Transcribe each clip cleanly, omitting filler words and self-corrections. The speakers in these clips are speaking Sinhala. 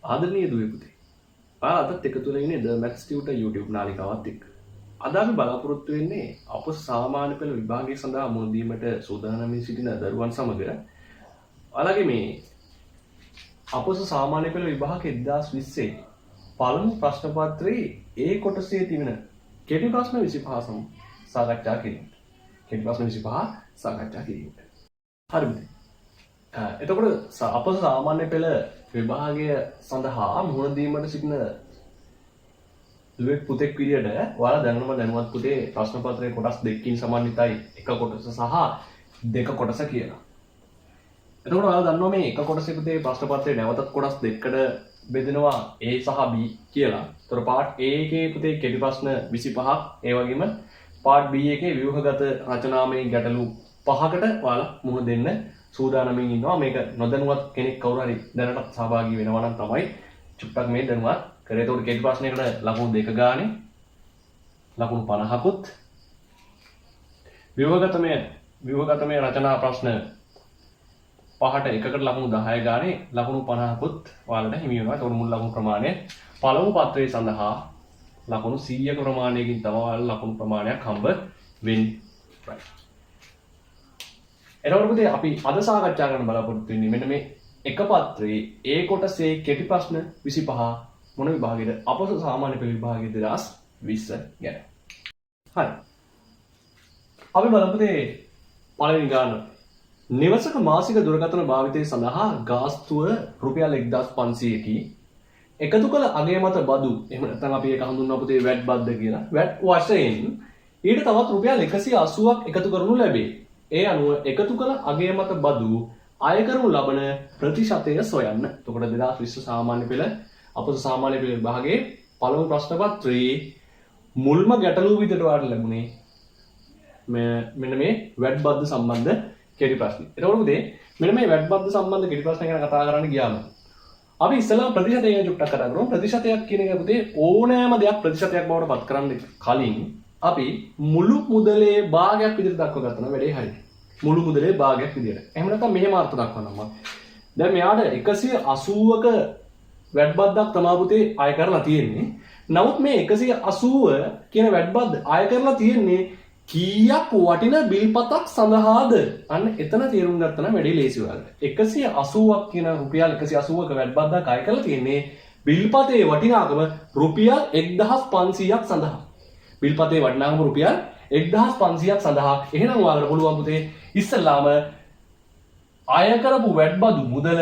ආදරණීය දුවේ පුතේ. ඔයාලා අදත් එකතු වෙලා ඉන්නේ The Maths Tutor YouTube නාලිකාවත් එක්ක. අද අපි බලාපොරොත්තු වෙන්නේ අපොස සාමාන්‍ය පෙළ විභාගය සඳහා මුහුණ දීමට සූදානම්ව සිටින දරුවන් සමග ඔයාලගේ මේ අපොස සාමාන්‍ය පෙළ විභාග 2020 පළමු ප්‍රශ්න පත්‍රයේ ඒ කොටසේ තිබෙන කෙටි ප්‍රශ්න 25 සාකච්ඡා කිරීමට. කෙටි ප්‍රශ්න 25 සාකච්ඡා කිරීමට. හරිද? එතකොට අපොස සාමාන්‍ය පෙළ විභාගය සඳහා මුහුණ දීමට සිටින දුවෙක් පුතෙක් විදියට ඔයාලා දැනුවත් පුතේ ප්‍රශ්න පත්‍රයේ කොටස් දෙකකින් සමන්විතයි එක කොටස සහ දෙක කොටස කියලා. එතකොට ඔයාලා දන්නවා මේ එක කොටසේ පුතේ ප්‍රශ්න පත්‍රයේ නැවතත් කොටස් දෙකකට බෙදෙනවා A සහ B කියලා. එතකොට part A එකේ පුතේ කෙටි ප්‍රශ්න 25ක් ඒ වගේම part B එකේ ව්‍යුහගත රචනාමය ගැටලු 5කට ඔයාලා මුහුණ දෙන්න සූදානමින් ඉන්නවා. මේක නොදැනුවත් කෙනෙක් කවුරු හරි දැනටත් සහභාගී වෙනවා නම් තමයි චුට්ටක් මේ දැනුවත් කරේ. ඒතකොට කෙටි ප්‍රශ්නයකට ලකුණු 2 ගානේ ලකුණු 50කුත් ව්‍යුහගතමය රචනා ප්‍රශ්න 5ට එකකට ලකුණු 10 ගානේ ලකුණු 50කුත් ඔයාලට හිමි වෙනවා. ඒතකොට මුල් ලකුණු ප්‍රමාණය පළමු පත්‍රයේ සඳහා ලකුණු 100ක ප්‍රමාණයකින් තමයි ඔයාලට ලකුණු ප්‍රමාණයක් හම්බ වෙන්නේ. right. එතකොට පුතේ අපි අද සාකච්ඡා කරන්න බලාපොරොත්තු වෙන්නේ මෙන්න මේ එක පත්‍රයේ ඒ කොටසේ කෙටි ප්‍රශ්න 25 මොන විභාගයේද? අපොස සාමාන්‍ය පෙළ විභාගයේ 2020 ගැන. හරි. අපි බලමු පුතේ පළවෙනි ගාන. නිවසක මාසික දුරකථන භාවිතය සඳහා ගාස්තුව රුපියල් 1500කි. එකතු කළ අගය මත බදු. එහෙම නැත්නම් අපි ඒක හඳුන්වනවා පුතේ වැට් බද්ද කියලා. වැට් වශයෙන් ඊට තවත් රුපියල් 180ක් එකතු කරනු ලැබේ. ඒ අනුව එකතු කළ අගය මත බදු අය කරනු ලබන ප්‍රතිශතය සොයන්න. එතකොට 2020 සාමාන්‍ය පෙළ අපොස සාමාන්‍ය පෙළ විභාගයේ පළමු ප්‍රශ්න පත්‍රයේ මුල්ම ගැටලුව විදිහට වාට ලැබුණේ මෙන්න මේ වැට් බද්ද සම්බන්ධ කෙටි ප්‍රශ්න. එතකොට පුතේ මෙන්න මේ වැට් බද්ද සම්බන්ධ කෙටි ප්‍රශ්න ගැන කතා කරන්න ගියාම අපි ඉස්සෙල්ලා ප්‍රතිශතය ගැන චුට්ටක් කතා කරමු. ප්‍රතිශතයක් කියන එක පුතේ ඕනෑම දෙයක් ප්‍රතිශතයක් බවට පත් කරන්න කලින් අපි මුළු මුදලේ භාගයක් විදිහට දක්ව ගන්න වැඩේ හරියි. මුළු මුදලේ භාගයක් විදිහට. එහෙම නැත්නම් මෙහෙම අර්ථ දක්වන්නම් මම. දැන් මෙයාට 180ක වැට් බද්දක් තමයි පුතේ අය කරලා තියෙන්නේ. නමුත් මේ 180 කියන වැට් බද්ද අය කරලා තියෙන්නේ කීයක් වටින බිල්පතක් සඳහාද? අන්න එතන තේරුම් ගත්තා නම් වැඩි ලේසි වලට. 180ක් කියන රුපියල් 180ක වැට් බද්දක් අය කරලා තියෙන්නේ බිල්පතේ වටිනාකම රුපියල් 1500ක් සඳහා. බිල්පතේ වටිනාකම රුපියල් 1500ක් සඳහා. එහෙනම් ඔයාලට පුළුවන් පුතේ ඉස්සල්ලාම අය කරපු වැට් බදු මුදල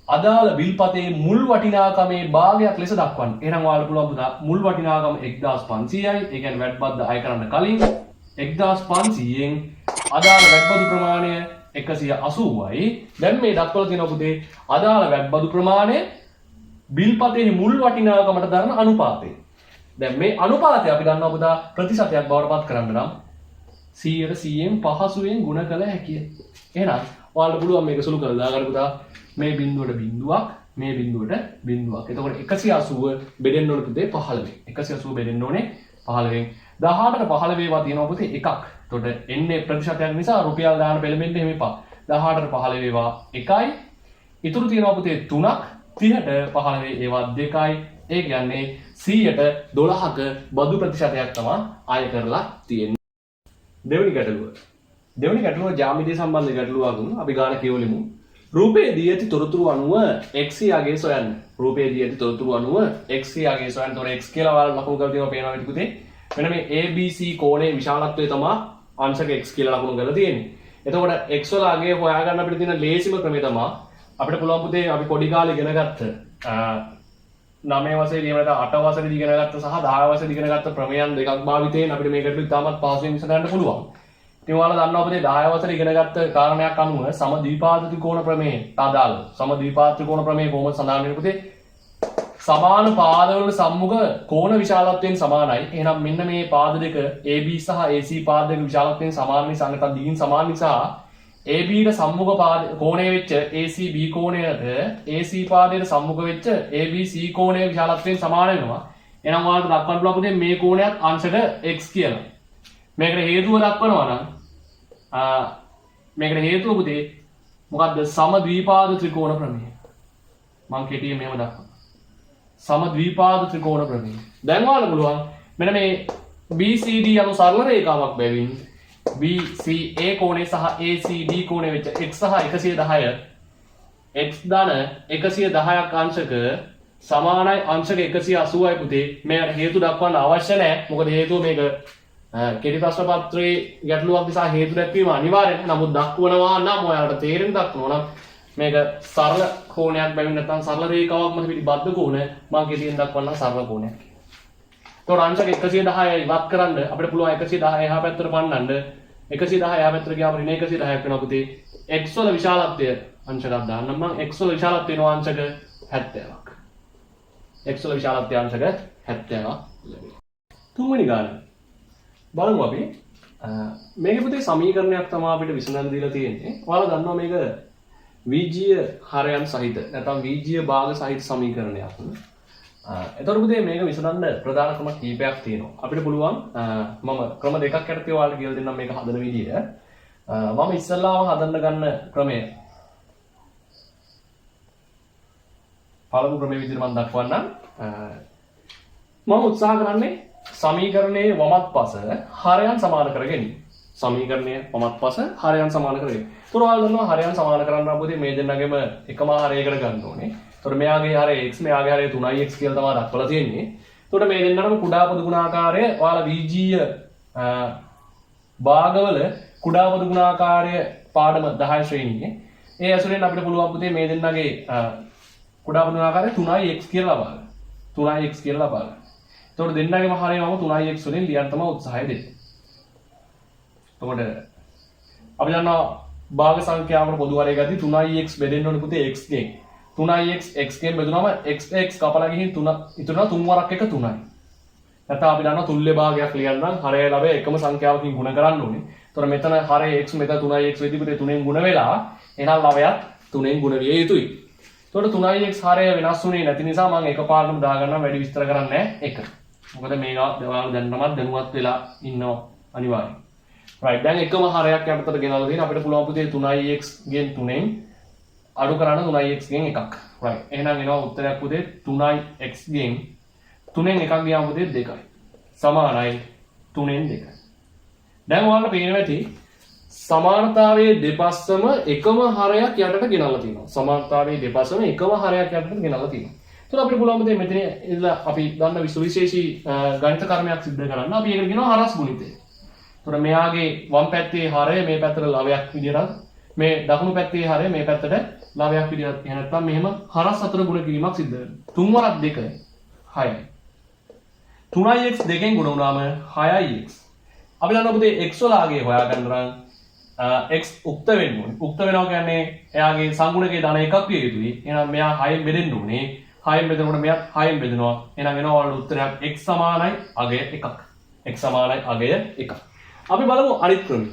අදාළ බිල්පතේ මුල් වටිනාකමේ භාගයක් ලෙස දක්වන්න. එහෙනම් ඔයාලට පුළුවන් පුතා මුල් වටිනාකම 1500යි. ඒ කියන්නේ වැට් බද්ද අය කරන්න කලින් 1500න් අදාළ වැට් බදු ප්‍රමාණය 180යි. දැන් මේ දක්වලා තියෙනවා පුතේ අදාළ වැට් බදු ප්‍රමාණය බිල්පතේ මුල් වටිනාකමට දරන අනුපාතය. දැන් මේ අනුපාතය අපි දන්නවා පුතා ප්‍රතිශතයක් බවට පත් කරන්න නම් 100ට 100න් පහසුවෙන් ගුණ කළ හැකියි. එහෙනම් ඔයාලට පුළුවන් මේක සුළු කරලා දාගන්න පුතා. මේ බිඳුවට බිඳුවක්, මේ බිඳුවට බිඳුවක්. එතකොට 180 බෙදෙන්න ඕනේ පුතේ 15. 180 බෙදෙන්න ඕනේ 15න්. 18ට 15 වේවා තියෙනවා පුතේ එකක්. එතකොට එන්නේ ප්‍රතිශතයක් නිසා රුපියල් දාන පෙළඹෙන්න එහෙම එපා. 18ට 15 වේවා 1යි. ඉතුරු තියෙනවා පුතේ 3ක්. 30ට 15 ඒවා 2යි. ඒ කියන්නේ 100ට 12ක බදු ප්‍රතිශතයක් තමයි අය කරලා තියෙන්නේ. දෙවෙනි ගැටලුව ජ්‍යාමිතිය සම්බන්ධ ගැටලුවක් අපි ගාන කියවලිමු. රූපයේ දී ඇති තොරතුරු අනුව x අගය සොයන්න. රූපයේ දී ඇති තොරතුරු අනුව x අගය සොයන්න. තොර x කියලා ඔයාලා ලකුණු කරලා තියෙනවා පේනවා නේද පුතේ? මෙන්න මේ ABC කෝණයේ විශාලත්වය තමයි අංශක x කියලා ලකුණු කරලා තියෙන්නේ. එතකොට x වල අගය හොයාගන්න අපිට තියෙන ලේසිම ක්‍රමය තමයි අපිට පුළුවන් පුතේ අපි පොඩි කාලේ ඉගෙන ගත්ත 9 වසරේදී එහෙම නැත්නම් 8 වසරේදී ඉගෙන ගත්ත සහ 10 වසරේදී ඉගෙන ගත්ත ප්‍රමේයන් දෙකක් භාවිතයෙන් අපිට මේකට ඉතාමත් පහසුවෙන් විසඳන්න පුළුවන්. ඉතින් ඔයාලා දන්නවා පුතේ 10 වසරේ ඉගෙන ගත්ත කාරණයක් අනුව සම ද්විපාද ත්‍රිකෝණ ප්‍රමේයයට අදාළ සම ද්විපාද ත්‍රිකෝණ ප්‍රමේය කොහොමද සඳහන් වෙන්නේ පුතේ? සමාන පාදවල සම්මුඛ කෝණ විශාලත්වයෙන් සමානයි. එහෙනම් මෙන්න මේ පාද දෙක AB සහ AC පාද දෙක විශාලත්වයෙන් සමාන නිසා නැත්නම් දිගින් සමාන නිසා AB ට සම්මුඛ පාද කෝණය වෙච්ච ACB කෝණයට AC පාදයට සම්මුඛ වෙච්ච ABC කෝණය විශාලත්වයෙන් සමාන වෙනවා. එහෙනම් ඔයාලට දක්වන්න පුළුවන් පුතේ මේ කෝණයත් අංශක x කියලා. මේකට හේතුව දක්වනවා නම් මේකට හේතුව පුතේ මොකද්ද? සම ද්විපාද ත්‍රිකෝණ ප්‍රමේය. මම කෙටියෙන් මෙහෙම දක්වනවා. සමද්විපාද ත්‍රිකෝණ ප්‍රමේය. දැන් ඔයාලට පුළුවන් මෙන්න මේ BCD යන සරල රේඛාවක් බැවින් BCA කෝණය සහ ACD කෝණය වෙච්ච x සහ 110 x ධන 110ක් අංශක සමානයි අංශක 180යි පුතේ. මේකට හේතු දක්වන්න අවශ්‍ය නැහැ. මොකද හේතුව මේක කෙටි ප්‍රශ්න පත්‍රයේ ගැටලුවක් නිසා හේතු දැක්වීම අනිවාර්යයි. නමුත් දක්වනවා නම් ඔයාලට තේරෙන්න දක්වනවා නම් මේක සරල කෝණයක් බැවින් නැත්නම් සරල රේඛාවක් මත පිළිබද්ධ කෝණ මම කෙටියෙන් දක්වන්න සරල කෝණයක්. ඒතකොට අංශක 110 ඉවත් කරන්න අපිට පුළුවන් 110 එහා පැත්තට පන්නන්න 110 එහා පැත්තට ගියාම ඍණ 110ක් වෙනවා පුතේ. x වල විශාලත්වය අංශකයක් දාන්නම් මම x වල විශාලත්වය වෙනවා අංශක 70ක්. x වල විශාලත්වය අංශක 70ක් ලැබෙනවා. තුන්වෙනි ගාන බලමු අපි. මේකේ පුතේ සමීකරණයක් තමයි අපිට විසඳන්න දීලා තියෙන්නේ. ඔයාලා දන්නවා මේක විජීය හරයන් සහිත නැත්නම් විජීය භාග සහිත සමීකරණයක්. එතකොට පුතේ මේක විසඳන්න ප්‍රධාන ක්‍රම කීපයක් තියෙනවා. අපිට පුළුවන් මම ක්‍රම දෙකක් යටතේ ඔයාලට කියලා දෙන්නම් මේක හදන විදිය. මම ඉස්සල්ලාම හදන්න ගන්න ක්‍රමය පළමු ක්‍රමයේ විදිහට මම දක්වන්නම්. මම උත්සාහ කරන්නේ සමීකරණයේ වමත් පස හරයන් සමාන කර ගැනීම. සමීකරණයේ වමත් පස හරයන් සමාන කර ගැනීම. ඒතකොට ඔයාලා දන්නවා හරයන් සමාන කරන්න අපුතේ මේ දෙන්නගෙම එකම හරයකට ගන්න ඕනේ. ඒතකොට මෙයාගේ හරය x මෙයාගේ හරය 3x කියලා තමයි දක්වලා තියෙන්නේ. ඒතකොට මේ දෙන්නටම කුඩා පොදු ගුණාකාරය ඔයාලා විජීය භාගවල කුඩා පොදු ගුණාකාරය පාඩම 10 ශ්‍රේණියේ. ඒ ඇසුරෙන් අපිට පුළුවන් පුතේ මේ දෙන්නගේ කුඩා පොදු ගුණාකාරය 3x කියලා ලබා ගන්න. 3x කියලා ලබා ගන්න. එතකොට දෙන්නගේම හරය මම 3x වලින් ලියන්න තමයි උත්සාහය දෙන්නේ. එතකොට අපි දන්නවා භාග සංඛ්‍යාවකට පොදු හරය ගත්තී 3x බෙදෙන්න ඕනේ පුතේ x ගෙන්. 3x x ගෙන් බෙදුනම x කපලා ගිහින් 3 ඉතුරු වෙනවා 3 වරක් එක 3යි. නැත්නම් අපි දන්නවා තුල්්‍ය භාගයක් ලියන්න හරය ලැබෙ එකම සංඛ්‍යාවකින් ගුණ කරන්න ඕනේ. එතකොට මෙතන හරය x මෙතන 3x වෙදි පුතේ 3ෙන් ගුණ වෙලා එහෙනම් ලවයත් 3ෙන් ගුණ විය යුතුයි. එතකොට 3x හරය වෙනස් වුණේ නැති නිසා මම එකපාරටම දාගන්නම් වැඩි විස්තර කරන්නේ නැහැ 1. මොකද මේක ඔයාලා දැනනවත් දැනුවත් වෙලා ඉන්නවා අනිවාර්යයෙන්. right දැන් එකම හරයක් යටතට ගෙනල්ලා දෙන අපිට පුළුවන් පුතේ 3x ගෙන් 3ෙන් අඩු කරන්න 3x ගෙන් 1ක්. right එහෙනම් එනවා උත්තරයක් පුතේ 3x ගෙන් 3ෙන් 1ක් ගියාම පුතේ 2යි. සමානයි 3ෙන් 2යි. දැන් ඔයාලට පේනවා ඇති සමානතාවයේ දෙපස්සම එකම හරයක් යටට ගෙනල්ලා තියෙනවා. සමානතාවයේ දෙපස්සම එකම හරයක් යටට ගෙනල්ලා තියෙනවා. එතකොට අපිට පුළුවන් මෙතන ඉඳලා අපි දන්න විශේෂී ගණිත කර්මයක් සිද්ධ කරන්න. අපි ඒකට කියනවා හරස් ගුණිතය. එතකොට මෙයාගේ වම් පැත්තේ හරය මේ පැත්තට ලවයක් විදියට මේ දකුණු පැත්තේ හරය මේ පැත්තට ලවයක් විදියට එහෙම නැත්නම් මෙහෙම හරස් අතර ගුණ කිරීමක් සිද්ධ වෙනවා. 3 වරක් 2 6යි. 3x 2ෙන් ගුණ වුණාම 6ix. අපි දන්නවා පුතේ x වල ආගේ හොයාගන්න නම් x උක්ත වෙන්න ඕනේ. උක්ත වෙනවා කියන්නේ එයාගේ සංගුණකයේ ධන එකක් විය යුතුයි. එහෙනම් මෙයා 6ෙන් බෙදෙන්න ඕනේ. 6ෙන් බෙදනකොට මෙයාත් 6ෙන් බෙදෙනවා. එහෙනම් එනවා ඔයාලට උත්තරයක් x සමානයි අගය 1ක්. x සමානයි අගය 1ක්. අපි බලමු අනිත් ක්‍රමය.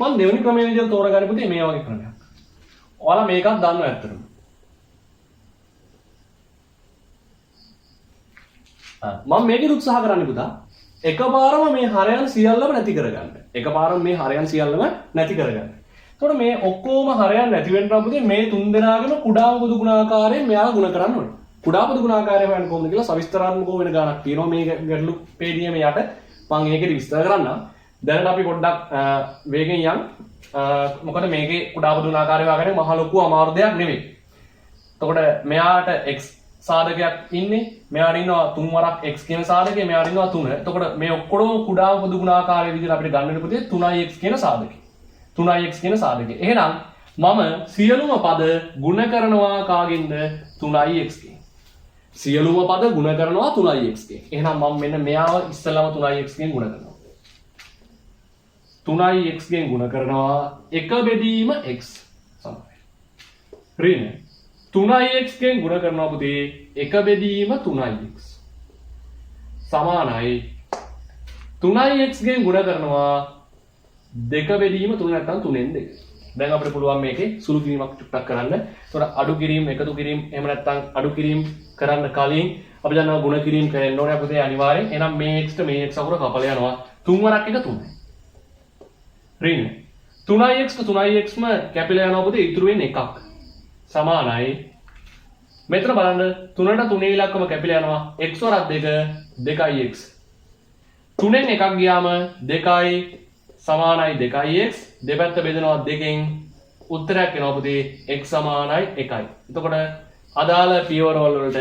මම දෙවෙනි ක්‍රමයේ විදිහට තෝරගන්න පුතේ මේ වගේ ක්‍රමයක්. ඔයාලා මේකත් දන්නවා ඇත්තටම. මම මේකේ උත්සාහ කරන්නේ පුතා එකපාරම මේ හරයන් සියල්ලම නැති කරගන්න. එකපාරම මේ හරයන් සියල්ලම නැති කරගන්න. එතකොට මේ ඔක්කොම හරයන් නැති වෙන්න නම් පුතේ මේ තුන් දෙනාගම කුඩාම පොදු ගුණාකාරයෙන් මෙයාලා ගුණ කරන්න ඕනේ. කුඩා පොදු ගුණාකාරය හොයන්න කොහොමද කියලා සවිස්තරාත්මකව වෙන ගානක් තියෙනවා මේ ගැටලු පේඩියම යට මම ඒකෙදි විස්තර කරන්නම්. දැනට අපි පොඩ්ඩක් වේගෙන් යන්. මොකද මේකේ කුඩා පොදු ගුණාකාරය වගේ මහ ලොකු අමාරු දෙයක් නෙවෙයි. එතකොට මෙයාට x සාධකයක් ඉන්නේ. මෙයාට ඉන්නවා 3 වරක් x කියන සාධකය. මෙයාට ඉන්නවා 3. එතකොට මේ ඔක්කොම කුඩා පොදු ගුණාකාරය විදිහට අපිට ගන්න වෙන පුතේ 3x කියන සාධකය. 3x කියන සාධකය. එහෙනම් මම සියලුම පද ගුණ කරනවා කාගෙන්ද 3x ගෙන්. සියලුම පද ගුණ කරනවා 3x ගෙන්. එහෙනම් මම මෙන්න මෙයාව ඉස්සෙල්ලාම 3x ගෙන් ගුණ කරනවා. 3x ගෙන් ගුණ කරනවා 1 බෙදීම x සමයි. ඍණ 3x ගෙන් ගුණ කරනවා පුතේ 1 බෙදීම 3x සමානයි 3x ගෙන් ගුණ කරනවා 2 බෙදීම 3 නැත්නම් 3ෙන් 2. දැන් අපිට පුළුවන් මේකේ සුළු කිරීමක් චුට්ටක් කරන්න. ඒතකොට අඩු කිරීම, එකතු කිරීම, එහෙම නැත්නම් අඩු කිරීම කරන්න කලින් අපි දන්නවා ගුණ කිරීම කරන්න ඕනේ අපිට අනිවාර්යෙන්. එහෙනම් මේ x ට මේ x අකුර කපලා යනවා. 3 වරක් එක 3යි. ඍණ 3x ට 3xම කැපිලා යනවා පුතේ ඉතුරු වෙන්නේ 1ක්. සමානයි මෙතන බලන්න 3ට 3 ඉලක්කම කැපිලා යනවා x වරක් 2 2x 3න් එකක් ගියාම 2යි සමානයි 2x දෙපැත්ත බෙදනවා 2කින් උත්තරයක් එනවා පුතේ x සමානයි 1යි. එතකොට අදාළ පියවරවල වලට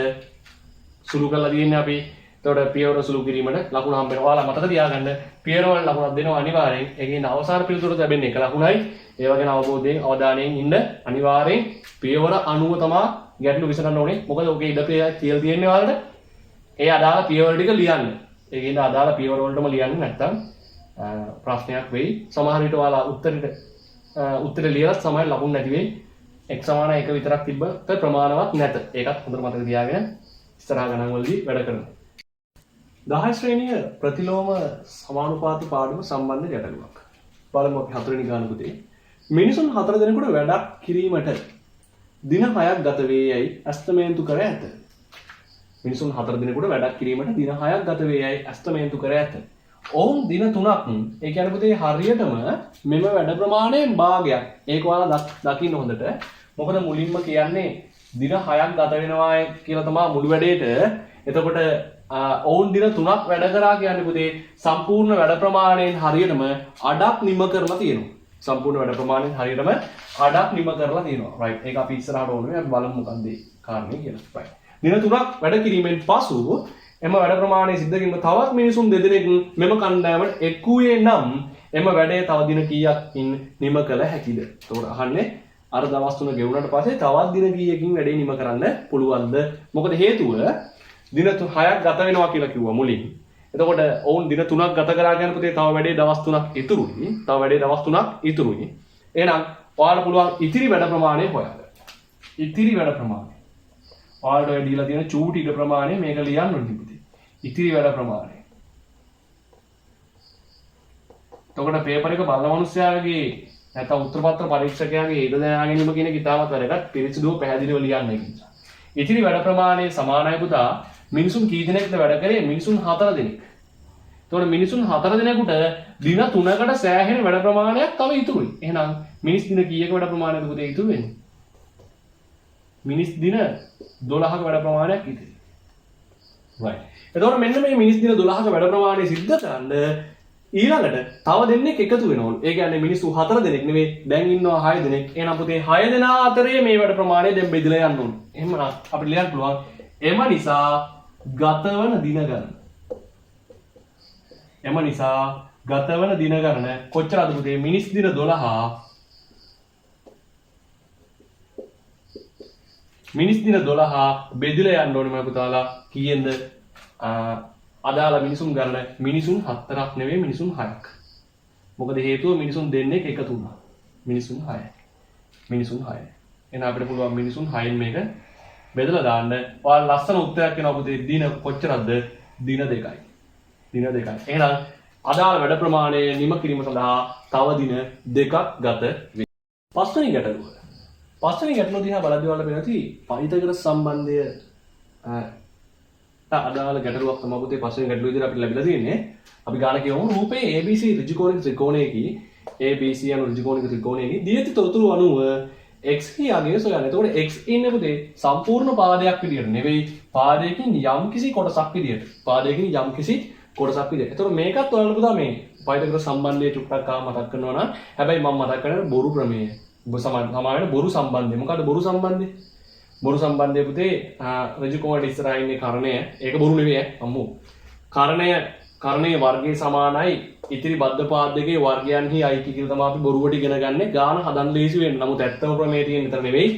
සුළු කරලා තියෙන්නේ අපි. එතකොට පියවර සුළු කිරීමට ලකුණු හම්බ වෙනවා. ඔයාලා මතක තියාගන්න පියවරවල ලකුණක් දෙනවා අනිවාර්යෙන්. ඒකෙන් අවසාන පිළිතුරට ලැබෙන්නේ එක ලකුණයි. ඒ වගේම අවබෝධයෙන් අවධානයෙන් ඉන්න අනිවාර්යෙන් පියවර 90 තමයි ගැටලු විසඳන්න ඕනේ. මොකද ඔකේ ඉඩ කියලා තියෙන්නේ ඔයාලට. ඒ අදාළ පියවර ටික ලියන්න. ඒකෙන් අදාළ පියවර වලටම ලියන්න නැත්තම් ප්‍රශ්නයක් වෙයි. සමහර විට ඔයාලා උත්තර ලියලා සමහර ලකුණු නැති වෙයි. x සමාන 1 විතරක් තිබ්බත් ප්‍රමාණවත් නැත. ඒකත් හොඳට මතක තියාගෙන ඉස්සරහ ගණන් වලදී වැඩ කරනවා. 10 ශ්‍රේණිය ප්‍රතිලෝම සමානුපාති පාඩම සම්බන්ධ ගැටලුවක්. බලමු අපි 4 වෙනි ගාන පුතේ. මිනිසුන් 4 දෙනෙකුට වැඩක් කිරීමට දින 6ක් ගත වේ යයි අස්තමේන්තු කර ඇත. මිනිසුන් 4 දෙනෙකුට වැඩක් කිරීමට දින 6ක් ගත වේ යයි අස්තමේන්තු කර ඇත. ඔවුන් දින 3ක් ඒ කියන්නේ පුතේ හරියටම මෙම වැඩ ප්‍රමාණයෙන් භාගයක්. ඒක ඔයාලා දකින්න හොඳට. මොකද මුලින්ම කියන්නේ දින 6ක් ගත වෙනවා කියලා තමයි මුළු වැඩේට. එතකොට ඔවුන් දින 3ක් වැඩ කරා කියන්නේ පුතේ සම්පූර්ණ වැඩ ප්‍රමාණයෙන් හරියටම අඩක් නිම කරලා තියෙනවා. සම්පූර්ණ වැඩ ප්‍රමාණයෙන් හරියටම අඩක් නිම කරලා තියෙනවා. right. ඒක අපි ඉස්සරහට ඕනේ. අපි බලමු මොකක්ද ඒ කාරණේ කියලා. right. දින 3ක් වැඩ කිරීමෙන් පසු එම වැඩ ප්‍රමාණය සිද්ධ කිරීම තවත් මිනිසුන් දෙදෙනෙක් මෙම කණ්ඩායමට එක් වූයේ නම් එම වැඩේ තව දින කීයකින් නිම කළ හැකිද? එතකොට අහන්නේ අර දවස් 3 ගෙවුනට පස්සේ තවත් දින කීයකින් වැඩේ නිම කරන්න පුළුවන්ද? මොකද හේතුව දින 6ක් ගත වෙනවා කියලා කිව්වා මුලින්. එතකොට ඔවුන් දින 3ක් ගත කරා කියන පුතේ තව වැඩේ දවස් 3ක් ඉතුරුයි. තව වැඩේ දවස් 3ක් ඉතුරුයි. එහෙනම් ඔයාලට පුළුවන් ඉතිරි වැඩ ප්‍රමාණය හොයාගන්න. ඉතිරි වැඩ ප්‍රමාණය. ඔයාලට ඔය දීලා තියෙන චූටි ඉඩ ප්‍රමාණය මේක ලියන්න ඕනේ පුතේ. ඉතිරි වැඩ ප්‍රමාණය. එතකොට පේපර් එක බලන මිනිස්යාගේ නැත්නම් උත්තරපත්‍ර පරීක්ෂකයාගේ ඉඩ දැනා ගැනීම කියන එක ඉතාමත් වැදගත්. පිරිසිදුව පැහැදිලිව ලියන්න ඒක නිසා. ඉතිරි වැඩ ප්‍රමාණය සමානයි පුතා මිනිසුන් කී දෙනෙක්ද වැඩ කරේ? මිනිසුන් 4 දෙනෙක්. එතකොට මිනිසුන් 4 දෙනෙකුට දින 3කට සෑහෙන වැඩ ප්‍රමාණයක් තව ඉතුරුයි. එහෙනම් මිනිස් දින කීයක වැඩ ප්‍රමාණයද පුතේ ඉතුරු වෙන්නේ? මිනිස් දින 12ක වැඩ ප්‍රමාණයක් ඉතිරි. right. එතකොට මෙන්න මේ මිනිස් දින 12ක වැඩ ප්‍රමාණය සිද්ධ කරන්න ඊළඟට තව දෙන්නෙක් එකතු වෙනවා. ඒ කියන්නේ මිනිස්සු 4 දෙනෙක් නෙවෙයි දැන් ඉන්නවා 6 දෙනෙක්. එහෙනම් පුතේ 6 දෙනා අතරේ මේ වැඩ ප්‍රමාණය දැන් බෙදලා යන්න ඕනේ. එහෙම අපිට ලියන්න පුළුවන්. එම නිසා ගතවන දින ගණන. එම නිසා ගතවන දින ගණන කොච්චරද පුතේ? මිනිස් දින 12 මිනිස් දින 12 බෙදලා යන්න ඕනේ මම පුතාලා කීයෙන්ද? අදාළ මිනිසුන් ගණන මිනිසුන් 4ක් නෙවෙයි මිනිසුන් 6ක්. මොකද හේතුව මිනිසුන් දෙන්නෙක් එකතු වුණා. මිනිසුන් 6යි. මිනිසුන් 6යි. එහෙනම් අපිට පුළුවන් මිනිසුන් 6න් මේක බෙදලා දාන්න. ඔයාලා ලස්සන උත්තරයක් එනවා පුතේ. දින කොච්චරද? දින 2යි. දින 2යි. එහෙනම් අදාළ වැඩ ප්‍රමාණය නිම කිරීම සඳහා තව දින 2ක් ගත වේ. පස්වෙනි ගැටලුව. පස්වෙනි ගැටලුව දිහා බලද්දී ඔයාලට වෙනති පයිතගරස් සම්බන්ධය අදාළ ගැටලුවක් තමයි පුතේ පස්වෙනි ගැටලුව විදිහට අපිට ලැබිලා තියෙන්නේ. අපි ගාන කියමු රූපයේ ABC ඍජුකෝණික ත්‍රිකෝණයේකී ABC යන ඍජුකෝණික ත්‍රිකෝණයේකී දියති තොරතුරු අනුව x කියාගේ සොයන්න. එතකොට x ඉන්නේ පුතේ සම්පූර්ණ පාදයක් විදියට නෙවෙයි පාදයකින් යම්කිසි කොටසක් විදියට. පාදයකින් යම්කිසි කොටසක් විදියට. එතකොට මේකත් ඔයාලට පුතා මේ පයිතගරස් සම්බන්ධය චුට්ටක් මතක් කරනවා නම් හැබැයි මම මතක් කරන්නේ බොරු ප්‍රමේය. සමාන බොරු සම්බන්ධය. මොකද්ද බොරු සම්බන්ධය? බොරු සම්බන්ධය පුතේ ඍජුකෝණයට ඉස්සරහා ඉන්නේ කරණය. ඒක බොරු නෙවෙයි අම්මෝ. කරණයේ වර්ගයේ සමානයි ඉතිරි බද්ධ පාද දෙකේ වර්ගයන්හි අයිති කියලා තමයි අපි බොරුවට ඉගෙන ගන්න. ගාන හදන්න ලේසි වෙන්න. නමුත් ඇත්තම ප්‍රමේය තියෙන විතර නෙවෙයි.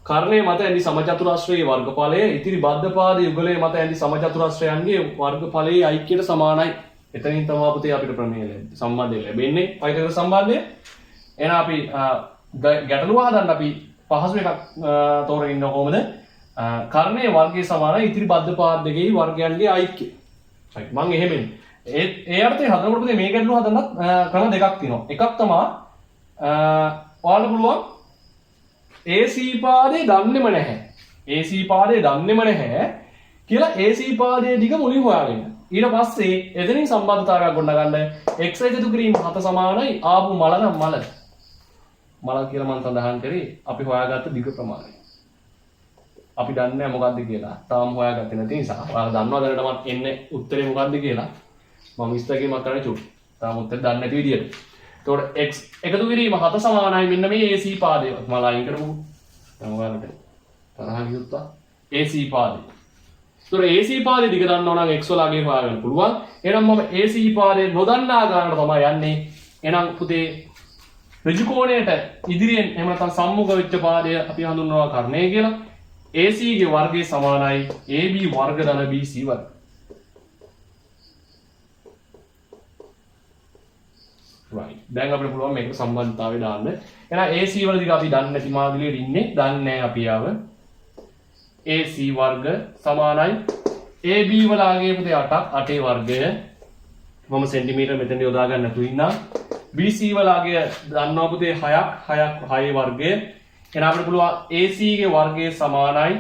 කරණයේ මත ඇඳි සමචතුරාශ්‍රයේ වර්ගඵලය ඉතිරි බද්ධ පාද යුගලයේ මත ඇඳි සමචතුරාශ්‍රයන්ගේ වර්ගඵලයේ ඓක්‍යයට සමානයි. එතනින් තමයි පුතේ අපිට ප්‍රමේය සම්බන්ධය ලැබෙන්නේ. පයිතගරස් සම්බන්ධය. එහෙනම් අපි ගැටලුව හදන්න අපි පහසු එකක් තෝරගෙන ඉන්න කොහොමද? කර්ණයේ වර්ගයේ සමානයි ඉතිරි බද්ධ පාද දෙකේ වර්ගයන්ගේ ඓක්‍ය. right. මම එහෙමනේ. ඒ අර්ථයෙන් හදනකොට මේ ගැටලුව හදන්නත් ක්‍රම දෙකක් තියෙනවා. එකක් තමයි ඔයාලට පුළුවන් AC පාදේ දන්නේම නැහැ. AC පාදේ දන්නේම නැහැ කියලා AC පාදයේ දිග මුලින් හොයාගන්න. ඊට පස්සේ එතනින් සම්බන්ධතාවයක් ගොඩනගන්න x එකතු කිරීම 7 සමානයි ආපු මල නම් මල කියලා මම සඳහන් කරේ අපි හොයාගත්ත දිග ප්‍රමාණය. අපි දන්නේ මොකක්ද කියලා. තාම හොයාගත්තේ නැති නිසා. ඔයාලා දන්නවා දැනටමත් එන්නේ උත්තරේ මොකක්ද කියලා. මම විස්තර කිරීමක් කරන්න චුට්. තාම උත්තර දන්නේ නැති විදියට. එතකොට x එකතු කිරීම 7 සමානයි මෙන්න මේ AC පාදය. මම ලයින් කරමු. දැන් ඔයාලට තරහ ගියොත්වා AC පාදය. එතකොට AC පාදේ දිග දන්නවා නම් x වල අගය හොයාගන්න පුළුවන්. එහෙනම් මම AC පාදේ නොදන්නා ගානට තමයි යන්නේ. එහෙනම් පුතේ ඍජු කෝණයට ඉදිරියෙන් එහෙම නැත්නම් සම්මුඛ වෙච්ච පාදය අපි හඳුන්වනවා කර්ණය කියලා. AC ගේ වර්ගය සමානයි AB වර්ග ධන BC වර්ග. right. දැන් අපිට පුළුවන් මේකට සම්බන්ධතාවය දාන්න. එහෙනම් AC වලදී අපි දන්නේ නැති මාදිලියට ඉන්නේ. දන්නේ නැහැ අපි ආව. AC වර්ග සමානයි AB වල අගය පුතේ 8ක් 8 වර්ගය. මම සෙන්ටිමීටර මෙතන යොදා ගන්න නැතුව ඉන්නා. BC වල අගය දන්නවා පුතේ 6ක් 6 වර්ගය. එහෙනම් අපිට පුළුවන් AC ගේ වර්ගය සමානයි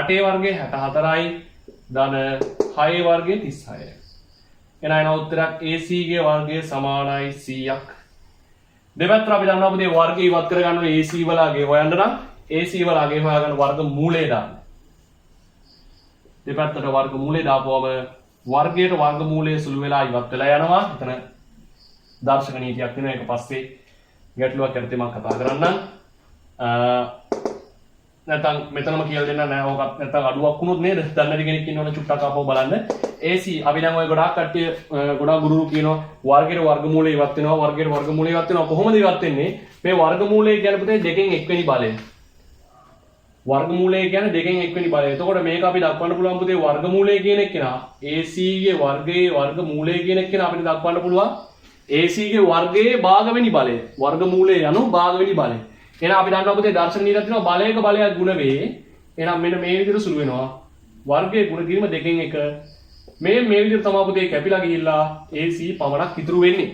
8 වර්ගය 64යි ධන 6 වර්ගය 36යි. එහෙනම් එන උත්තරයක් AC ගේ වර්ගය සමානයි 100ක්. දෙපැත්තට අපි දන්නවා පුතේ වර්ගය ඉවත් කර ගන්න ඕනේ AC වල අගය හොයන්න නම් AC වල අගය හොයාගන්න වර්ග මූලය දාන්න. දෙපැත්තට වර්ග මූලය දාපුවම වර්ගයට වර්ග මූලය සුළු වෙලා ඉවත් වෙලා යනවා. එතන දර්ශක නීතියක් වෙනවා. ඒක පස්සේ ගැටලුවක් යටතේ මම කතා කරන්නම්. නැත්නම් මෙතනම කියලා දෙන්න නෑ. ඕකත් නැත්නම් අඩුවක් වුණොත් නේද? දන්නේ නැති කෙනෙක් ඉන්නවනේ චුට්ටක් ආපහු බලන්න. AC අපි දැන් ඔය ගොඩාක් කට්ටිය ගොඩාක් ගුරුරු කියනවා වර්ගයට වර්ගමූලය ඉවත් වෙනවා වර්ගයට වර්ගමූලය ඉවත් වෙනවා. කොහොමද ඉවත් වෙන්නේ? මේ වර්ගමූලය කියන්නේ පුතේ දෙකෙන් එක්වෙනි බලය. වර්ගමූලය කියන්නේ දෙකෙන් එක්වෙනි බලය. එතකොට මේක අපි දක්වන්න පුළුවන් පුතේ වර්ගමූලය කියන එක නා AC ගේ වර්ගයේ වර්ගමූලය කියන එක නා අපිට දක්වන්න පුළුවන් AC ගේ වර්ගයේ භාගවෙනි බලය. වර්ගමූලය යනු භාගවෙනි බලය. එහෙනම් අපි දන්නවා පුතේ දර්ශන නීතියක් තියෙනවා බලයක බලයක් ගුණ වේ. එහෙනම් මෙන්න මේ විදිහට සුළු වෙනවා. වර්ගයේ ගුණ කිරීම දෙකෙන් එක. මේ විදිහට තමයි පුතේ කැපිලා ගිහිල්ලා AC පමණක් ඉතුරු වෙන්නේ.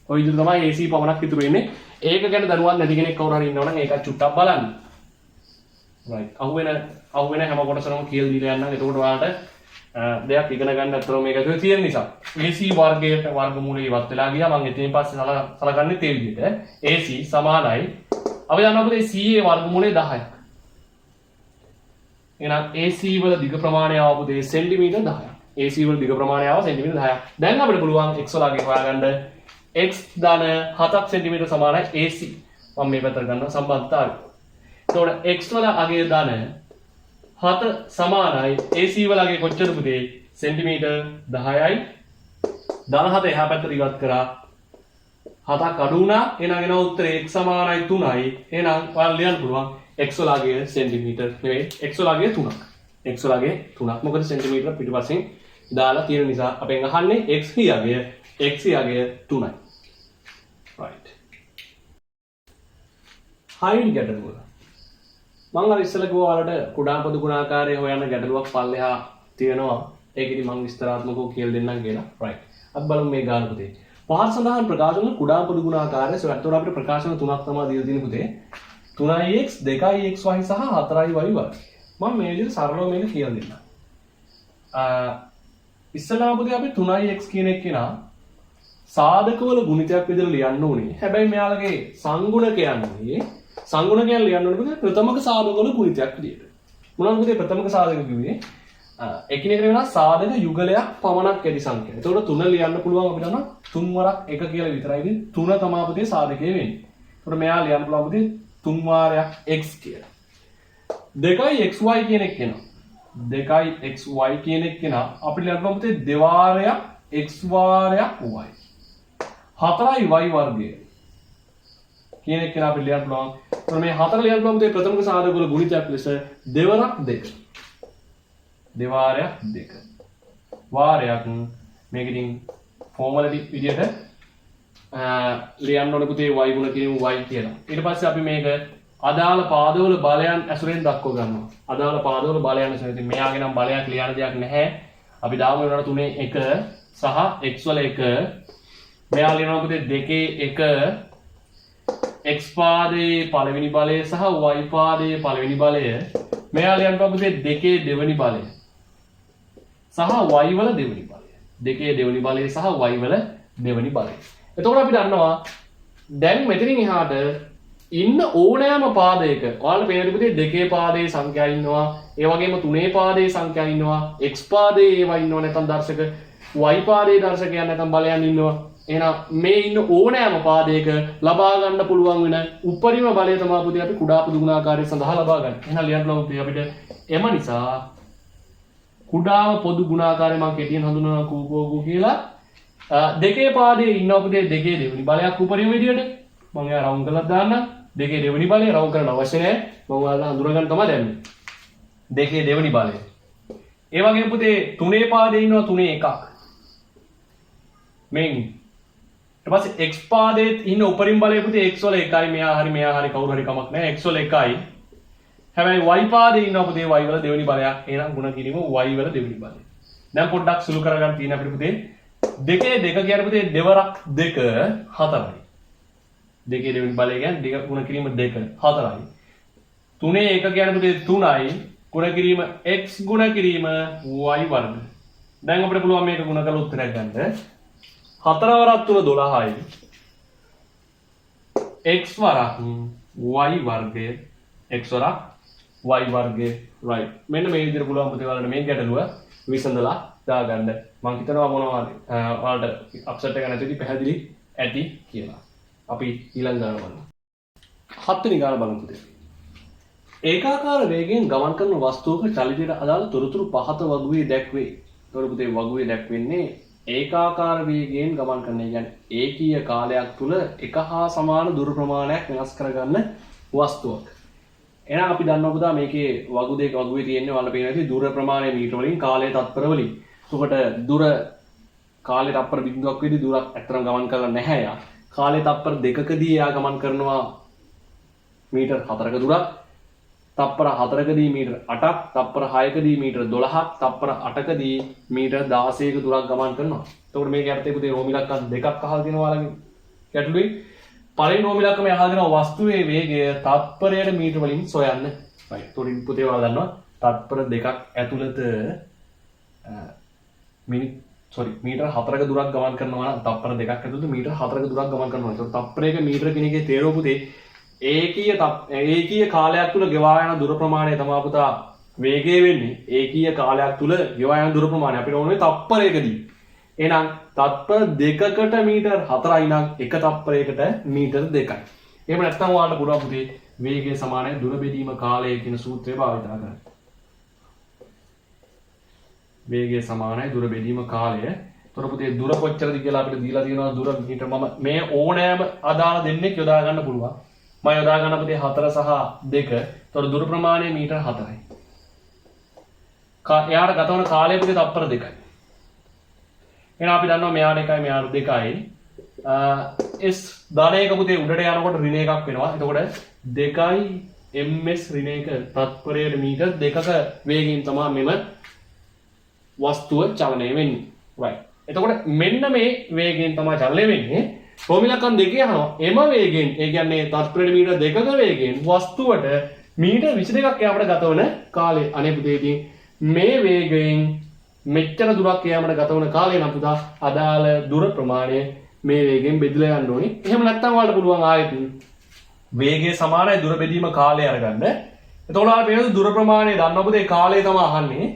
ඔය විදිහට තමයි AC පමණක් ඉතුරු වෙන්නේ. ඒක ගැන දරුවක් නැති කෙනෙක් කවුරු හරි ඉන්නවනම් ඒකත් චුට්ටක් බලන්න. right. අහුවෙන හැම කොටසම කියලා දීලා යන්නම්. එතකොට ඔයාලට දෙයක් ඉගෙන ගන්න අතර මේක ඇතුලේ තියෙන නිසා. AC වර්ගයට වර්ගමූලය ඉවත් වෙලා ගියා. මම එතනින් පස්සේ සලකන්නේ තේ විදිහට. AC සමානයි අපි දන්නවා පුතේ C ගේ වර්ගමූලය 10ක්. එහෙනම් AC වල දිග ප්‍රමාණය ආව පුතේ සෙන්ටිමීටර් 10ක්. AC වල දිග ප්‍රමාණය ආව සෙන්ටිමීටර් 10ක්. දැන් අපිට පුළුවන් x වල අගය හොයාගන්න. x ධන 7ක් සෙන්ටිමීටර් සමානයි AC. මම මේ පැත්තට ගන්නවා සම්බන්ධතාවය. එතකොට x වල අගය ධන 7 සමානයි AC වල අගය කොච්චරද පුතේ? සෙන්ටිමීටර් 10යි. ධන 7 එහා පැත්තට ඉවත් කරා 7ක් අඩු වුණා. එහෙනම් එන උත්තරේ x සමානයි 3යි. එහෙනම් ඔයාලා ලියන්න පුළුවන් x වල අගය සෙන්ටිමීටර් නෙවෙයි x වල අගය 3ක්. x වල අගය 3ක්. මොකද සෙන්ටිමීටර පිටුපසින් දාලා තියෙන නිසා අපෙන් අහන්නේ x ගේ අගය 3යි. right. හයින් ගැටලුව. මම අර ඉස්සෙල්ලා කිව්වා ඔයාලට කුඩා පොදු ගුණාකාරය හොයන්න ගැටලුවක් පල්ලෙහා තියෙනවා. ඒකෙදි මම විස්තරාත්මකව කියලා දෙන්නම් කියලා. right. අපි බලමු මේ ගාන පුතේ. පහත් සඳහන් ප්‍රකාශන කුඩා පොදු ගුණාකාරය. ඒතකොට අපිට ප්‍රකාශන තුනක් තමයි දීලා තියෙන්නේ පුතේ. 3x 2xy සහ 4y වර්ග. මම මේ විදිහට සරලව මේක කියලා දෙන්නම්. ඉස්සලාම පුතේ අපි 3x කියන එක කෙනා සාධකවල ගුණිතයක් විදිහට ලියන්න ඕනේ. හැබැයි මෙයාලගේ සංගුණකයන් ලියන්න ඕනේ පුතේ ප්‍රථමක සාධකවල ගුණිතයක් විදිහට. මොනවද පුතේ ප්‍රථමක සාධක කිව්වේ? එකිනෙකට වෙනස් සාධක යුගලයක් පමණක් ඇති සංඛ්‍යා. එතකොට 3 ලියන්න පුළුවන් අපිට නම් 3 වරක් 1 කියලා විතරයි. ඉතින් 3 තමයි පුතේ සාධකය වෙන්නේ. එතකොට මෙයා ලියන්න පුළුවන් පුතේ 3 වාරයක් x කියලා. 2xy කියන එක කෙනා 2xy කියන එක කෙනා අපිට ලියන්න පුළුවන් පුතේ 2 වාරයක් x වාරයක් y 4y වර්ගය කියන එක කෙනා අපිට ලියන්න පුළුවන්. එතකොට මේ 4 ලියන්න පුළුවන් පුතේ ප්‍රථමක සාධක වල ගුණිතයක් ලෙස දෙවරක් 2 දෙවාරයක් 2 වාරයක් මේකකින් ෆෝමැලිටි විදියට ලියන්න ඕනේ පුතේ y ගුණ කිරීම y කියලා. ඊට පස්සේ අපි මේක අදාළ පාදවල බලයන් ඇසුරෙන් දක්ව ගන්නවා. අදාළ පාදවල බලයන් ඇසුරෙන්. ඉතින් මෙයාගේ නම් බලයක් ලියන්න දෙයක් නැහැ. අපි දාමු වෙනවා 3 1 සහ x වල 1. මෙයා ලියනවා පුතේ 2 1 x පාදයේ පළවෙනි බලය සහ y පාදයේ පළවෙනි බලය. මෙයා ලියනවා පුතේ 2 දෙවෙනි බලය. සහ y වල දෙවෙනි බලය. 2 දෙවෙනි බලය සහ y වල දෙවෙනි බලය. එතකොට අපි දන්නවා දැන් මෙතනින් එහාට ඉන්න ඕනෑම පාදයක ඔයාලට පේන පුතේ දෙකේ පාදයේ සංඛ්‍යා ඉන්නවා ඒ වගේම තුනේ පාදයේ සංඛ්‍යා ඉන්නවා x පාදයේ ඒවා ඉන්නවා නැත්නම් දර්ශක y පාදයේ දර්ශකයන් නැත්නම් බලයන් ඉන්නවා එහෙනම් මේ ඉන්න ඕනෑම පාදයක ලබා ගන්න පුළුවන් වෙන උපරිම බලය තමයි පුතේ අපි කුඩා පොදු ගුණාකාරය සඳහා ලබා ගන්න. එහෙනම් ලියන්න පුළුවන් පුතේ අපිට එම නිසා කුඩාම පොදු ගුණාකාරය මම කෙටියෙන් හඳුන්වනවා කූපෝගු කියලා. දෙකේ පාදයේ ඉන්නවා පුතේ දෙකේ දෙවෙනි බලයක් උපරිම විදියට මම එයා රවුන්ඩ් කරලා දාන්නම්. දෙකේ දෙවෙනි බලය රවුන්ඩ් කරන්න අවශ්‍ය නැහැ. මම ඔයාලා හඳුනා ගන්න තමයි දැම්මේ. දෙකේ දෙවෙනි බලය. ඒ වගේම පුතේ තුනේ පාදයේ ඉන්නවා තුනේ එකක්. මෙන් ඊට පස්සේ x පාදයේ ඉන්න උපරිම බලය පුතේ x වල එකයි මෙයා හරි කවුරු හරි කමක් නැහැ x වල එකයි. හැබැයි y පාදයේ ඉන්නවා පුතේ y වල දෙවෙනි බලයක්. එහෙනම් ගුණ කිරීම y වල දෙවෙනි බලය. දැන් පොඩ්ඩක් සුළු කරගන්න තියෙන අපිට පුතේ දෙකේ දෙක කියන්නේ පුතේ දෙවරක් දෙක හතරයි. දෙකේ දෙවෙනි බලය කියන්නේ දෙක ගුණ කිරීම දෙක හතරයි. තුනේ එක කියන්නේ පුතේ 3යි ගුණ කිරීම x ගුණ කිරීම y වර්ග. දැන් අපිට පුළුවන් මේක ගුණ කරලා උත්තරයක් ගන්න. 4 වරක් 3 12යි. x වරක් y වර්ගය x වරක් y වර්ගය right. මෙන්න මේ විදිහට පුළුවන් පුතේ ඔයාලට මේ ගැටලුව විසඳලා දාගන්න. මම හිතනවා මොනවා හරි ඔයාලට අප්සෙට් එක නැතිවි පැහැදිලි ඇති කියලා. අපි ඊළඟ ගාන බලමු. 7 වෙනි ගාන බලමු පුතේ. ඒකාකාර වේගයෙන් ගමන් කරන වස්තුවක චලිතයට අදාළ තොරතුරු පහත වගුවේ දැක්වේ. ඒතකොට පුතේ වගුවේ දැක්වෙන්නේ ඒකාකාර වේගයෙන් ගමන් කරන කියන්නේ ඒකීය කාලයක් තුල එක හා සමාන දුර ප්‍රමාණයක් වෙනස් කරගන්න වස්තුවක්. එහෙනම් අපි දන්නවා පුතා මේකේ වගු දෙක වගුවේ තියෙන්නේ වල පේන ඇති දුර ප්‍රමාණය මීටර වලින් කාලය තත්පර වලින්. එතකොට දුර කාලේ තත්පර බිඳුවක් වෙදී දුරක් ඇත්තටම ගමන් කරලා නැහැ යා. කාලේ තත්පර දෙකකදී එයා ගමන් කරනවා මීටර් 4ක දුරක්. තත්පර 4කදී මීටර් 8ක්, තත්පර 6කදී මීටර් 12ක්, තත්පර 8කදී මීටර් 16ක දුරක් ගමන් කරනවා. එතකොට මේක යටතේ පුතේ රෝම ඉලක්කම් දෙකක් අහලා තියෙනවා ඔයාලගේ ගැටලුවේ. පළවෙනි රෝම ඉලක්කම අහලා දෙනවා වස්තුවේ වේගය තත්පරයට මීටර වලින් සොයන්න. right. එතකොට පුතේ ඔයාලා දන්නවා තත්පර දෙකක් ඇතුළත මීටර 4ක දුරක් ගමන් කරනවා නම් තත්පර දෙකක් ඇතුළත මීටර 4ක දුරක් ගමන් කරනවා. ඒතකොට තත්පරයක මීටර කියන එකේ තේරුම පුතේ ඒකීය කාලයක් තුල ගෙවා යන දුර ප්‍රමාණය තමයි පුතා වේගය වෙන්නේ. ඒකීය කාලයක් තුල ගෙවා යන දුර ප්‍රමාණය අපිට ඕනේ තත්පරයකදී. එහෙනම් තත්පර දෙකකට මීටර 4යි නම් එක තත්පරයකට මීටර 2යි. එහෙම නැත්නම් ඔයාලට පුළුවන් පුතේ වේගය සමානයි දුර බෙදීම කාලය කියන සූත්‍රය භාවිත කරන්න. වේගය සමානයි දුර බෙදීම කාලය. එතකොට පුතේ දුර කොච්චරද කියලා අපිට දීලා තියෙනවා දුර මීටර මම මේ ඕනෑම අදාළ දෙන්නෙක් යොදා ගන්න පුළුවන්. මම යොදා ගන්න පුතේ 4 සහ 2. එතකොට දුර ප්‍රමාණය මීටර 4යි. එයාට ගත වන කාලය පුතේ තත්පර 2යි. එහෙනම් අපි දන්නවා මෙයාට 1යි මෙයාට 2යි. s ධනයක පුතේ උඩට යනකොට ඍණ එකක් වෙනවා. එතකොට 2යි ms ඍණ එක තත්පරයට මීටර 2ක වේගයෙන් තමයි මෙම වස්තුව චලනය වෙන්නේ. right. එතකොට මෙන්න මේ වේගයෙන් තමයි චලනය වෙන්නේ. රෝමිලකම් දෙකේ අහනවා එම වේගයෙන් ඒ කියන්නේ තත්පරයට මීටර 2ක වේගයෙන් වස්තුවට මීටර 22ක් යාමට ගතවන කාලය. අනේ පුතේ ඉතින් මේ වේගයෙන් මෙච්චර දුරක් යාමට ගතවන කාලය නම් පුතා අදාළ දුර ප්‍රමාණය මේ වේගයෙන් බෙදලා යන්න ඕනේ. එහෙම නැත්නම් ඔයාලට පුළුවන් ආයෙත් වේගය සමානයි දුර බෙදීම කාලය අරගන්න. එතකොට ඔයාලා පේන දුර ප්‍රමාණය දන්නව පුතේ කාලය තමයි අහන්නේ.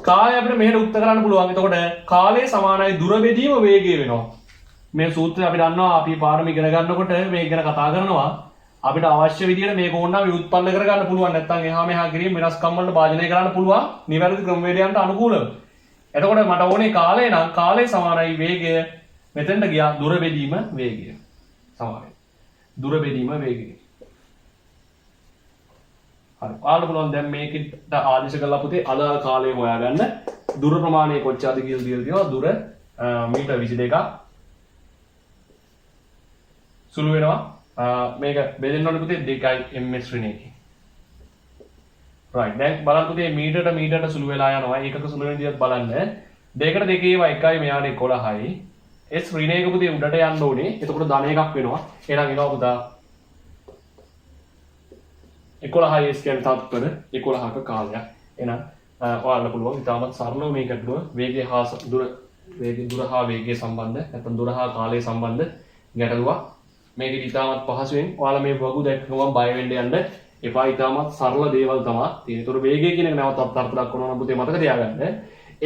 කාලය අපිට මෙහෙට උත්තර කරන්න පුළුවන්. එතකොට කාලය සමානයි දුර බෙදීම වේගය වෙනවා. මේ සූත්‍රය අපි දන්නවා අපි පාඩම ඉගෙන ගන්නකොට මේක ගැන කතා කරනවා. අපිට අවශ්‍ය විදිහට මේක ඕනනම් ව්‍යුත්පන්න කරගන්න පුළුවන්. නැත්නම් එහා මෙහා කිරීම වෙනස්කම් වලට භාජනය කරන්න පුළුවන්. නිවැරදි ක්‍රමවේදයන්ට අනුකූලව. එතකොට මට ඕනේ කාලය නම් කාලය සමානයි වේගය මෙතෙන්ට ගියා දුර බෙදීම වේගය සමානයි. දුර බෙදීම වේගය. හරි. ඔයාලට පුළුවන් දැන් මේකට ආදේශ කරලා පුතේ අදාළ කාලය හොයාගන්න. දුර ප්‍රමාණය කොච්චරද කියලා දීලා තියෙනවා. දුර මීටර 22ක් සුළු වෙනවා. මේක බෙදෙන්න ඕනේ පුතේ 2යි ms ඍණ එකේ. right. දැන් බලන්න පුතේ මීටරට මීටරට සුළු වෙලා යනවා. ඒකක සුළු වෙන විදිහත් බලන්න. 2කට 2 ඒවා 1යි මෙයාට 11යි. s ඍණ එක පුතේ උඩට යන්න ඕනේ. එතකොට ධන එකක් වෙනවා. එහෙනම් එනවා පුතා 11යි s කියන්නේ තත්පර 11ක කාලයක්. එහෙනම් ඔයාලට පුළුවන් ඉතාමත් සරලව මේක අඩුව වේගය හා දුර හා වේගය සම්බන්ධ නැත්නම් දුර හා කාලය සම්බන්ධ ගැටලුවක් මේක ඉතාමත් පහසුවෙන් ඔයාලා මේ වගු දැක්කම බය වෙන්න යන්න එපා. ඉතාමත් සරල දේවල් තමයි තියෙන්නේ. ඒතර වේගය කියන එක නැවතත් අර්ථ දක්වනවා නම් පුතේ මතක තියාගන්න.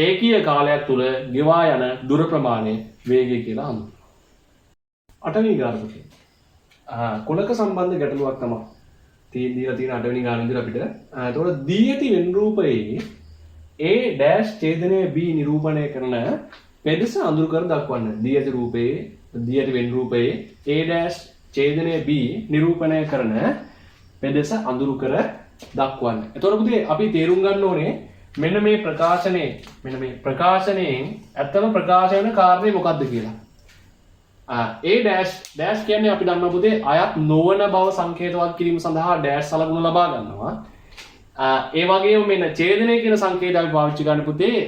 ඒකීය කාලයක් තුල ගෙවා යන දුර ප්‍රමාණය වේගය කියලා හඳුන්වනවා. 8 වෙනි ගානකට කුලක සම්බන්ධ ගැටලුවක් තමයි දීලා තියෙන 8 වෙනි ගාන ඉඳලා අපිට. ඒතකොට දී ඇති වෙන් රූපයේ A dash ඡේදනය B නිරූපණය කරන පෙදෙස අඳුරු කර දක්වන්න. දී ඇති රූපයේ දී ඇති වෙන් රූපයේ A dash ඡේදනය B නිරූපණය කරන පෙදෙස අඳුරු කර දක්වන්න. එතකොට පුතේ අපි තේරුම් ගන්න ඕනේ මෙන්න මේ ප්‍රකාශනයෙන් ඇත්තම ප්‍රකාශ වෙන කාරණේ මොකක්ද කියලා. A dash කියන්නේ අපි දන්නවා පුතේ අයත් නොවන බව සංකේතවත් කිරීම සඳහා dash සලකුණ ලබා ගන්නවා. ඒ වගේම මෙන්න ඡේදනය කියන සංකේතය අපි පාවිච්චි කරන්න පුතේ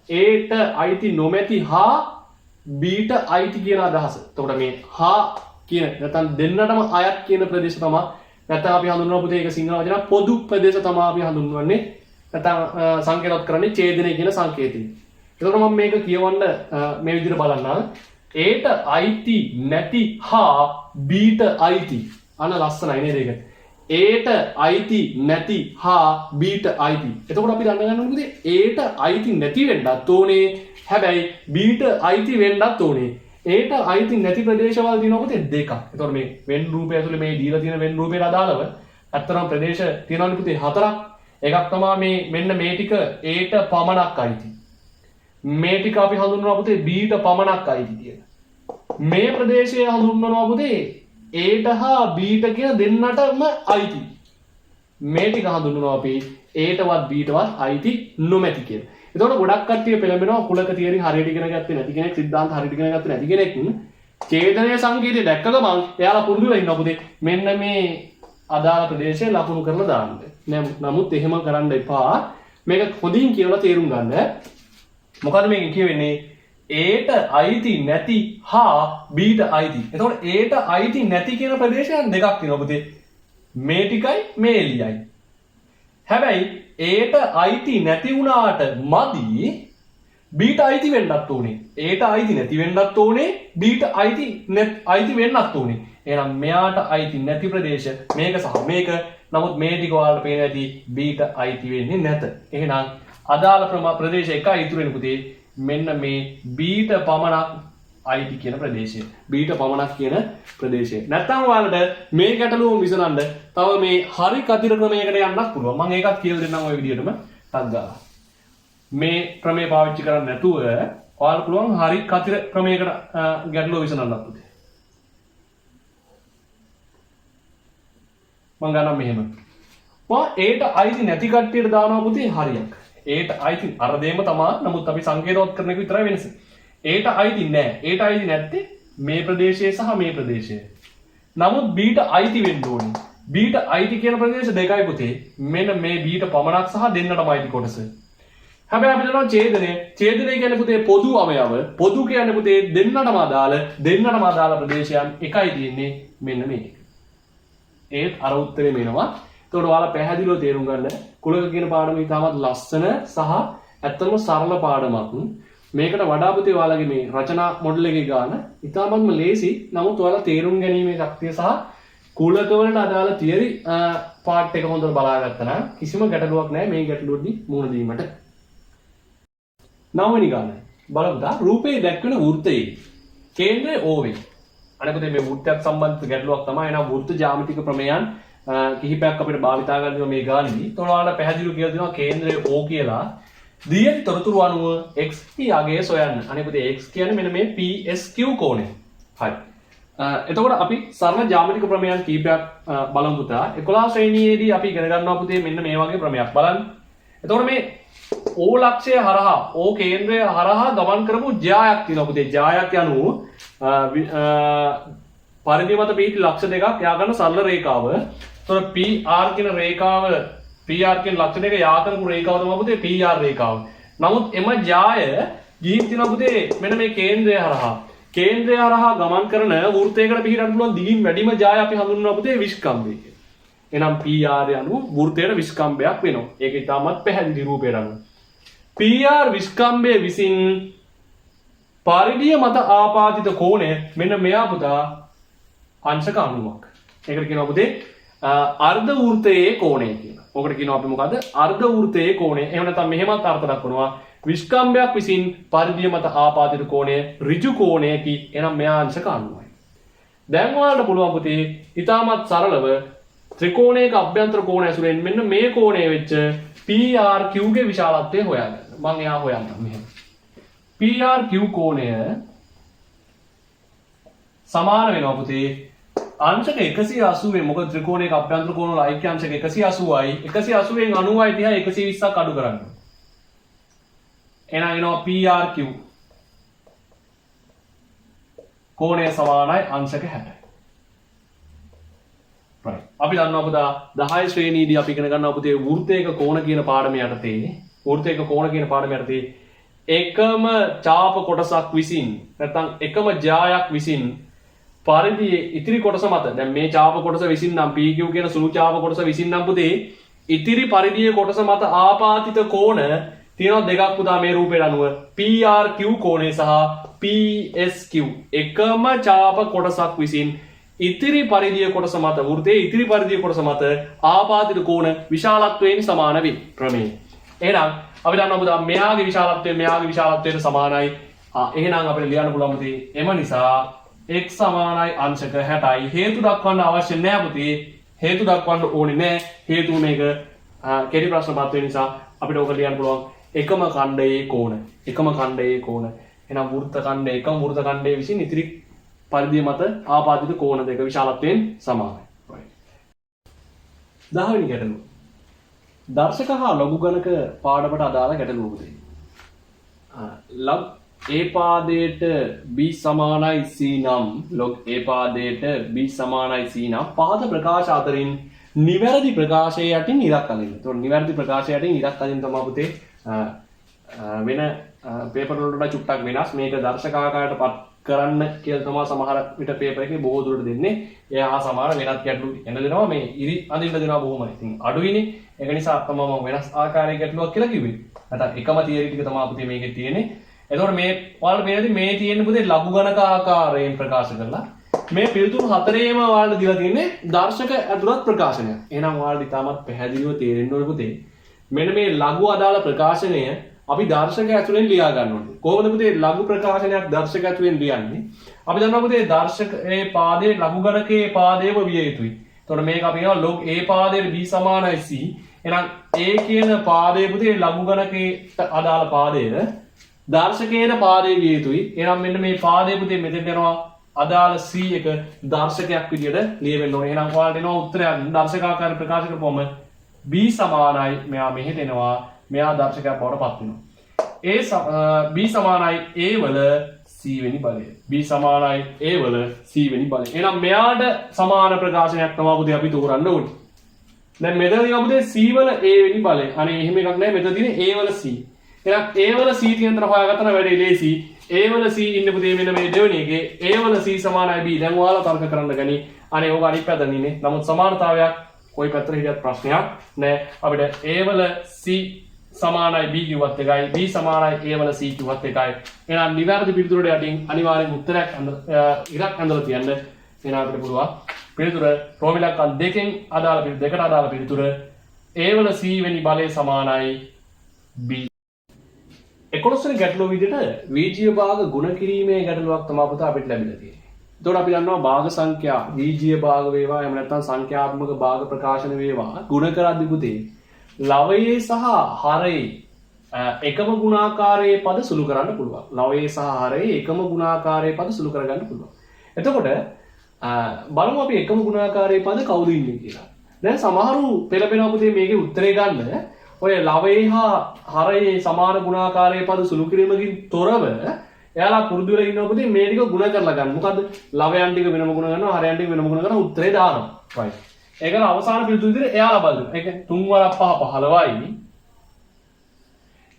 A ට අයිති නොමැති හා B ට අයිති කියන අදහස. එතකොට මේ හා කියන නැත්නම් දෙන්නටම අයත් කියන ප්‍රදේශ තමයි නැත්නම් අපි හඳුන්වන පුතේ ඒක සිංහල වචන පොදු ප්‍රදේශ තමයි අපි හඳුන්වන්නේ. නැත්නම් සංකේතවත් කරන්නේ ඡේදනය කියන සංකේතය. එතකොට මම මේක කියවන්න මේ විදිහට බලන්න. A ට අයිති නැති හා B ට අයිති. අන ලස්සනයි නේද ඒක? A ට අයිති නැති හා B ට අයිති. එතකොට අපි දැනගන්න ඕනේ පුතේ A ට අයිති නැති වෙන්නත් ඕනේ. හැබැයි B ට අයිති වෙන්නත් ඕනේ. A ට අයිති නැති ප්‍රදේශවල තියෙනවා පුතේ දෙකක්. එතකොට මේ වෙන් රූපය ඇතුලේ මේ දීලා තියෙන වෙන් රූපයට අදාළව අත්‍තරම් ප්‍රදේශ තියෙනවනේ පුතේ හතරක්. එකක් තමයි මේ මෙන්න මේ ටික A ට පමණක් අයිති. මේ ටික අපි හඳුන්වනවා පුතේ B ට පමණක් අයිති කියලා. මේ ප්‍රදේශය හඳුන්වනවා පුතේ A ට හා B ට කියන දෙන්නටම අයිති. මේ ටික හඳුන්වනවා අපි A ටවත් B ටවත් අයිති නොමැති කියලා. එතකොට ගොඩක් කට්ටිය පෙළඹෙනවා කුලක තියරි හරියට ඉගෙන ගත්තේ නැති කෙනෙක්, සිද්ධාන්ත හරියට ඉගෙන ගත්තේ නැති කෙනෙක් ඡේදනයේ සංකේතය දැක්ක ගමන් එයාලා පුරුදු වෙලා ඉන්නවා පුතේ මෙන්න මේ අදාළ ප්‍රදේශය ලකුණු කරලා දාන්න. නමුත් එහෙම කරන්න එපා. මේක හොඳින් කියලා තේරුම් ගන්න. මොකද මේක කියවෙන්නේ A ට අයිති නැති හා B ට අයිති. එතකොට A ට අයිති නැති කියන ප්‍රදේශයන් දෙකක් තියෙනවා පුතේ. මේ ටිකයි මේ එළියයි. හැබැයි A ට අයිති නැති වුණාට මදි B ට අයිති වෙන්නත් ඕනේ. A ට අයිති නැති වෙන්නත් ඕනේ. B ට අයිති වෙන්නත් ඕනේ. එහෙනම් මෙයාට අයිති නැති ප්‍රදේශ මේක සහ මේක. නමුත් මේ ටික ඔයාලට පේන ඇති B ට අයිති වෙන්නේ නැත. එහෙනම් අදාළ ප්‍රදේශ එකයි ඉතුරු වෙන පුතේ මෙන්න මේ B ට පමණක් අයිති කියන ප්‍රදේශය. B ට පමණක් කියන ප්‍රදේශය. නැත්නම් ඔයාලට මේ ගැටලුව විසඳන්න තව මේ හරි කතිර ක්‍රමයකට යන්නත් පුළුවන්. මම ඒකත් කියලා දෙන්නම් ওই විදිහටම ටක් ගාලා. මේ ක්‍රමය පාවිච්චි කරන්නේ නැතුව ඔයාලට පුළුවන් හරි කතිර ක්‍රමයකට ගැටලුව විසඳන්නත් පුතේ. මම ගන්නම් මෙහෙම. මම A ට අයිති නැති කට්ටියට දානවා පුතේ හරියක්. A ට අයිති අර දෙයම තමයි. නමුත් අපි සංකේතවත් කරන එක විතරයි වෙනස. A ට අයිති නැහැ. A ට අයිති නැත්තේ මේ ප්‍රදේශය සහ මේ ප්‍රදේශය. නමුත් B ට අයිති වෙන්න ඕනේ. B ට අයිති කියන ප්‍රදේශ දෙකයි පුතේ. මෙන්න මේ B ට පමණක් සහ දෙන්නටම අයිති කොටස. හැබැයි අපි දන්නවා ඡේදනය. ඡේදනය කියන්නේ පුතේ පොදු අවයව. පොදු කියන්නේ පුතේ දෙන්නටම අදාළ ප්‍රදේශයන් එකයි තියෙන්නේ මෙන්න මේක. ඒත් අර උත්තරේ මෙනවා. එතකොට ඔයාලා පැහැදිලිව තේරුම් ගන්න කුලක කියන පාඩම ඉතාමත් ලස්සන සහ ඇත්තම සරල පාඩමක්. මේකට වඩා පුතේ ඔයාලගේ මේ රචනා මොඩල් එකේ ගාන ඉතාමත්ම ලේසි. නමුත් ඔයාලා තේරුම් ගැනීමේ ශක්තිය සහ කුලක වලට අදාළ තියරි පාර්ට් එක හොඳට බලාගත්තා නම් කිසිම ගැටලුවක් නැහැ මේ ගැටලුවේදී මුහුණ දීමට. 9 වෙනි ගාන බලමුදා රූපේ දැක්වෙන වෘත්තයේ කේන්ද්‍රය O වේ. අනිත් මේ වෘත්තයක් සම්බන්ධ ගැටලුවක් තමයි. එනවා වෘත්ත ජ්‍යාමිතික ප්‍රමේයන් කිහිපයක් අපිට භාවිතා කරනවා මේ ගානේදී. ඒතකොට ඔයාලට පැහැදිලිව කියලා දෙනවා කේන්ද්‍රය O කියලා. දී ඇති තොරතුරු අනුව x අගය සොයන්න. අනිත් x කියන්නේ මෙන්න මේ PSQ කෝණය. හරි. එතකොට අපි සරල ජ්‍යාමිතික ප්‍රමේයන් කිහිපයක් බලමු පුතා. 11 ශ්‍රේණියේදී අපි ඉගෙන ගන්නවා පුතේ මෙන්න මේ වගේ ප්‍රමේයක් බලන්න. එතකොට මේ O ලක්ෂය හරහා O කේන්ද්‍රය හරහා ගමන් කරපු ජ්‍යායක් තියෙනවා පුතේ. ජ්‍යායක් යනු පරිධි මත පිහිටි ලක්ෂ දෙකක් යා ගන්න සරල රේඛාව. එතකොට PR කියන රේඛාව PR කියන ලක්ෂ දෙක යා කරපු රේඛාව තමයි පුතේ PR රේඛාව. නමුත් එම ජ්‍යාය ගිහින් තියෙනවා පුතේ මෙන්න මේ කේන්ද්‍රය හරහා. කේන්ද්‍රය හරහා ගමන් කරන වෘත්තයකට පිහිටන්න පුළුවන් දිගින් වැඩිම ජ්‍යාය අපි හඳුන්වනවා පුතේ විස්කම්භය කියලා. එහෙනම් PR යනු වෘත්තයට විස්කම්භයක් වෙනවා. ඒක ඉතාමත් පැහැදිලි රූපයක් අනුව. PR විස්කම්භය විසින් පරිධිය මත ආපාදිත කෝණය මෙන්න මෙයා පුතා අංශක 90ක්. ඒකට කියනවා පුතේ අර්ධ වෘත්තයේ කෝණය කියලා. ඔකට කියනවා අපි මොකද්ද? අර්ධ වෘත්තයේ කෝණය. එහෙම නැත්නම් මෙහෙමත් අර්ථ දක්වනවා. විස්කම්භයක් විසින් පරිධිය මත ආපාදිත කෝණය ඍජු කෝණයකි. එහෙනම් මෙයා අංශක 90යි. දැන් ඔයාලට පුළුවන් පුතේ ඊටමත් සරලව ත්‍රිකෝණයක අභ්‍යන්තර කෝණ ඇසුරෙන් මෙන්න මේ කෝණය වෙච්ච PRQ ගේ විශාලත්වය හොයාගන්න. මම එයා හොයන්නම් මෙහෙම. PRQ කෝණය සමාන වෙනවා පුතේ අංශක 180 මොකද ත්‍රිකෝණයක අභ්‍යන්තර කෝණ වල ඓක්‍ය අංශක 180යි 180න් 90යි 30යි 120ක් අඩු කරන්න. එහෙනම් එනවා PRQ කෝණය සමානයි අංශක 60යි. right. අපි දන්නවා පුතා 10 ශ්‍රේණියේදී අපි ඉගෙන ගන්නවා පුතේ වෘත්තයක කෝණ කියන පාඩම යටතේ වෘත්තයක කෝණ කියන පාඩම යටතේ එකම ඡාප කොටසක් විසින් නැත්නම් එකම ජායක් විසින් පරිධියේ ඉතිරි කොටස මත දැන් මේ ඡාප කොටස විසින් නම් PQ කියන සුළු ඡාප කොටස විසින් නම් පුතේ ඉතිරි පරිධියේ කොටස මත ආපාතිත කෝණ තියෙනවා දෙකක් පුතා මේ රූපයට අනුව PRQ කෝණය සහ PSQ එකම ඡාප කොටසක් විසින් ඉතිරි පරිධිය කොටස මත වෘත්තයේ ඉතිරි පරිධිය කොටස මත ආපාදිත කෝණ විශාලත්වයෙන් සමාන වේ ප්‍රමේය. එහෙනම් අපි දන්නවා පුතා මෙයාගේ විශාලත්වය මෙයාගේ විශාලත්වයට සමානයි. එහෙනම් අපිට ලියන්න පුළුවන් පුතේ එම නිසා x සමානයි අංශක 60යි. හේතු දක්වන්න අවශ්‍ය නැහැ පුතේ. හේතු දක්වන්න ඕනේ නැහැ. හේතුව මේක කෙටි ප්‍රශ්න පත්‍රය නිසා අපිට ඕක ලියන්න පුළුවන් එකම ඛණ්ඩයේ කෝණ. එකම ඛණ්ඩයේ කෝණ. එහෙනම් වෘත්ත ඛණ්ඩය එකම වෘත්ත ඛණ්ඩයේ විසින් ඉතිරි පරිධිය මත ආපාදිත කෝණ දෙක විශාලත්වයෙන් සමානයි. right. 10 වෙනි ගැටලුව. දර්ශක හා ලඝු ගණක පාඩමට අදාළ ගැටලුව පුතේ. ලොග් A පාදයට B සමානයි C නම් log A පාදයට B සමානයි C නම් පාද ප්‍රකාශ අතරින් නිවැරදි ප්‍රකාශය යටින් ඉරක් අදින්න. ඒතකොට නිවැරදි ප්‍රකාශය යටින් ඉරක් අදින්න තමයි පුතේ වෙන පේපර් වලට චුට්ටක් වෙනස්. මේක දර්ශක ආකාරයට පත් කරන්න කියලා තමයි සමහර විට පේපර් එකේ බොහෝ දුරට දෙන්නේ. එයා සමහර වෙනත් ගැටලු එන දෙනවා මේ ඉරි අදින්න දෙනවා බොහොමයි. ඉතින් අඩුයිනේ. ඒක නිසා තමයි මම වෙනස් ආකාරයක ගැටලුවක් කියලා කිව්වේ. නැත්නම් එකම තියරි ටික තමයි පුතේ මේකේ තියෙන්නේ. එතකොට මේ ඔයාලට මේකදී මේ තියෙන පුතේ ලඝු ගණක ආකාරයෙන් ප්‍රකාශ කරලා මේ පිළිතුරු හතරේම ඔයාලට දීලා තියෙන්නේ දර්ශක ඇතුළත් ප්‍රකාශනයක්. එහෙනම් ඔයාලට ඉතාමත් පැහැදිලිව තේරෙන්න ඕනේ පුතේ. මෙන්න මේ ලඝු අදාළ ප්‍රකාශනය අපි දර්ශක ඇතුළෙන් ලියා ගන්න ඕනේ. කොහොමද පුතේ ලඝු ප්‍රකාශනයක් දර්ශක ඇතුළෙන් ලියන්නේ? අපි දන්නවා පුතේ දර්ශකයේ පාදයේ ලඝු ගණකයේ පාදයේම විය යුතුයි. එතකොට මේක අපි කියනවා log A පාදයට B සමානයි C. එහෙනම් A කියන පාදයේ පුතේ ලඝු ගණකයට අදාළ පාදය දර්ශකයේ පාදයේ විය යුතුයි. එහෙනම් මෙන්න මේ පාදයේ පුතේ මෙතෙන් යනවා අදාළ C එක දර්ශකයක් විදියට ලියවෙන්න ඕනේ. එහෙනම් ඔයාලට එනවා උත්තරයක් දර්ශකාකාර ප්‍රකාශ කරපුවම B සමානයි මෙයා මෙහෙට එනවා. මෙයා දර්ශකයක් බවට පත් වෙනවා. B සමානයි A වල C වෙනි බලය. B සමානයි A වල C වෙනි බලය. එහෙනම් මෙයාට සමාන ප්‍රකාශනයක් තමයි පුතේ අපි තෝරන්න ඕනේ. දැන් මෙතනදී අපුතේ C වල A වෙනි බලය. අනේ එහෙම එකක් නැහැ. මෙතන තියෙන්නේ A වල C. එහෙනම් A වල C කියන තර හොයාගත්තම වැඩේ ලේසි. A වල C ඉන්න පුතේ මෙන්න මේ දෙවෙනි එකේ A වල C සමානයි B. දැන් ඔයාලා තර්ක කරන්න ගනි. අනේ ඕක අනිත් පැත්තට ඉන්නේ. නමුත් සමානතාවයක් කොයි පැත්තට හිටියත් ප්‍රශ්නයක් නැහැ. අපිට A වල C සමානයි B කිව්වත් එකයි B සමානයි A වල C කිව්වත් එකයි. එහෙනම් නිවැරදි පිළිතුරට යටින් අනිවාර්යෙන් උත්තරයක් ඉරක් ඇඳලා තියන්න. එහෙනම් අපිට පුළුවන් පිළිතුර ප්‍රෝමිලක්කන් දෙකෙන් අදාළ පිළිතුර දෙකට අදාළ පිළිතුර A වල C වෙනි බලය සමානයි B. 11 වෙනි ගැටලුව විදිහට වීජීය භාග ගුණ කිරීමේ ගැටලුවක් තමයි පුතා අපිට ලැබිලා තියෙන්නේ. එතකොට අපි දන්නවා භාග සංඛ්‍යා වීජීය භාග වේවා එහෙම නැත්නම් සංඛ්‍යාත්මක භාග ප්‍රකාශන වේවා ගුණ කරද්දී පුතේ ලවයේ සහ හරයේ එකම ගුණාකාරයේ පද සුළු කරන්න පුළුවන්. ලවයේ සහ හරයේ එකම ගුණාකාරයේ පද සුළු කරගන්න පුළුවන්. එතකොට බලමු අපි එකම ගුණාකාරයේ පද කවුද ඉන්නේ කියලා. දැන් සමහරු පෙළපෙනවා පුතේ මේකේ උත්තරේ ගන්න ඔය ලවයේ හා හරයේ සමාන ගුණාකාරයේ පද සුළු කිරීමකින් තොරව එයාලා පුරුදු වෙලා ඉන්නවා පුතේ මේ ටික ගුණ කරලා ගන්න. මොකද්ද? ලවයන් ටික වෙනම ගුණ කරනවා හරයන් ටික වෙනම ගුණ කරනවා උත්තරේ දානවා. right. ඒකන අවසාන පිළිතුරු විදිහට එයාලා බලනවා. ඒක 3 වරක් 5 15යි.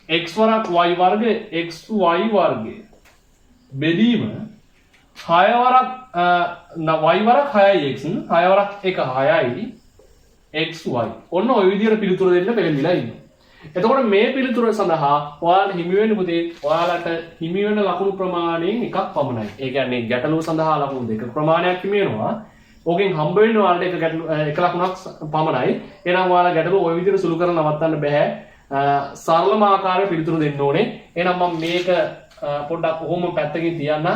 x වරක් y වර්ග xy වර්ගය බෙදීම 6 වරක් y වරක් 6යි x 6 වරක් 1 6යි xy. ඔන්න ওই විදිහට පිළිතුරු දෙන්න පෙළඹිලා ඉන්නවා. එතකොට මේ පිළිතුර සඳහා ඔයාලට හිමි වෙන්නේ පුතේ ඔයාලට හිමි වෙන ලකුණු ප්‍රමාණයෙන් එකක් පමණයි. ඒ කියන්නේ ගැටලුව සඳහා ලකුණු දෙක ප්‍රමාණයක් හිමි වෙනවා. ඕකෙන් හම්බ වෙන්නේ ඔයාලට එක ලකුණක් පමණයි. එහෙනම් ඔයාලා ගැටලුව ওই විදිහට සුළු කරලා නවත්තන්න බෑ. සරලම ආකාරයේ පිළිතුරු දෙන්න ඕනේ. එහෙනම් මම මේක පොඩ්ඩක් කොහොම පැත්තකින් තියන්න.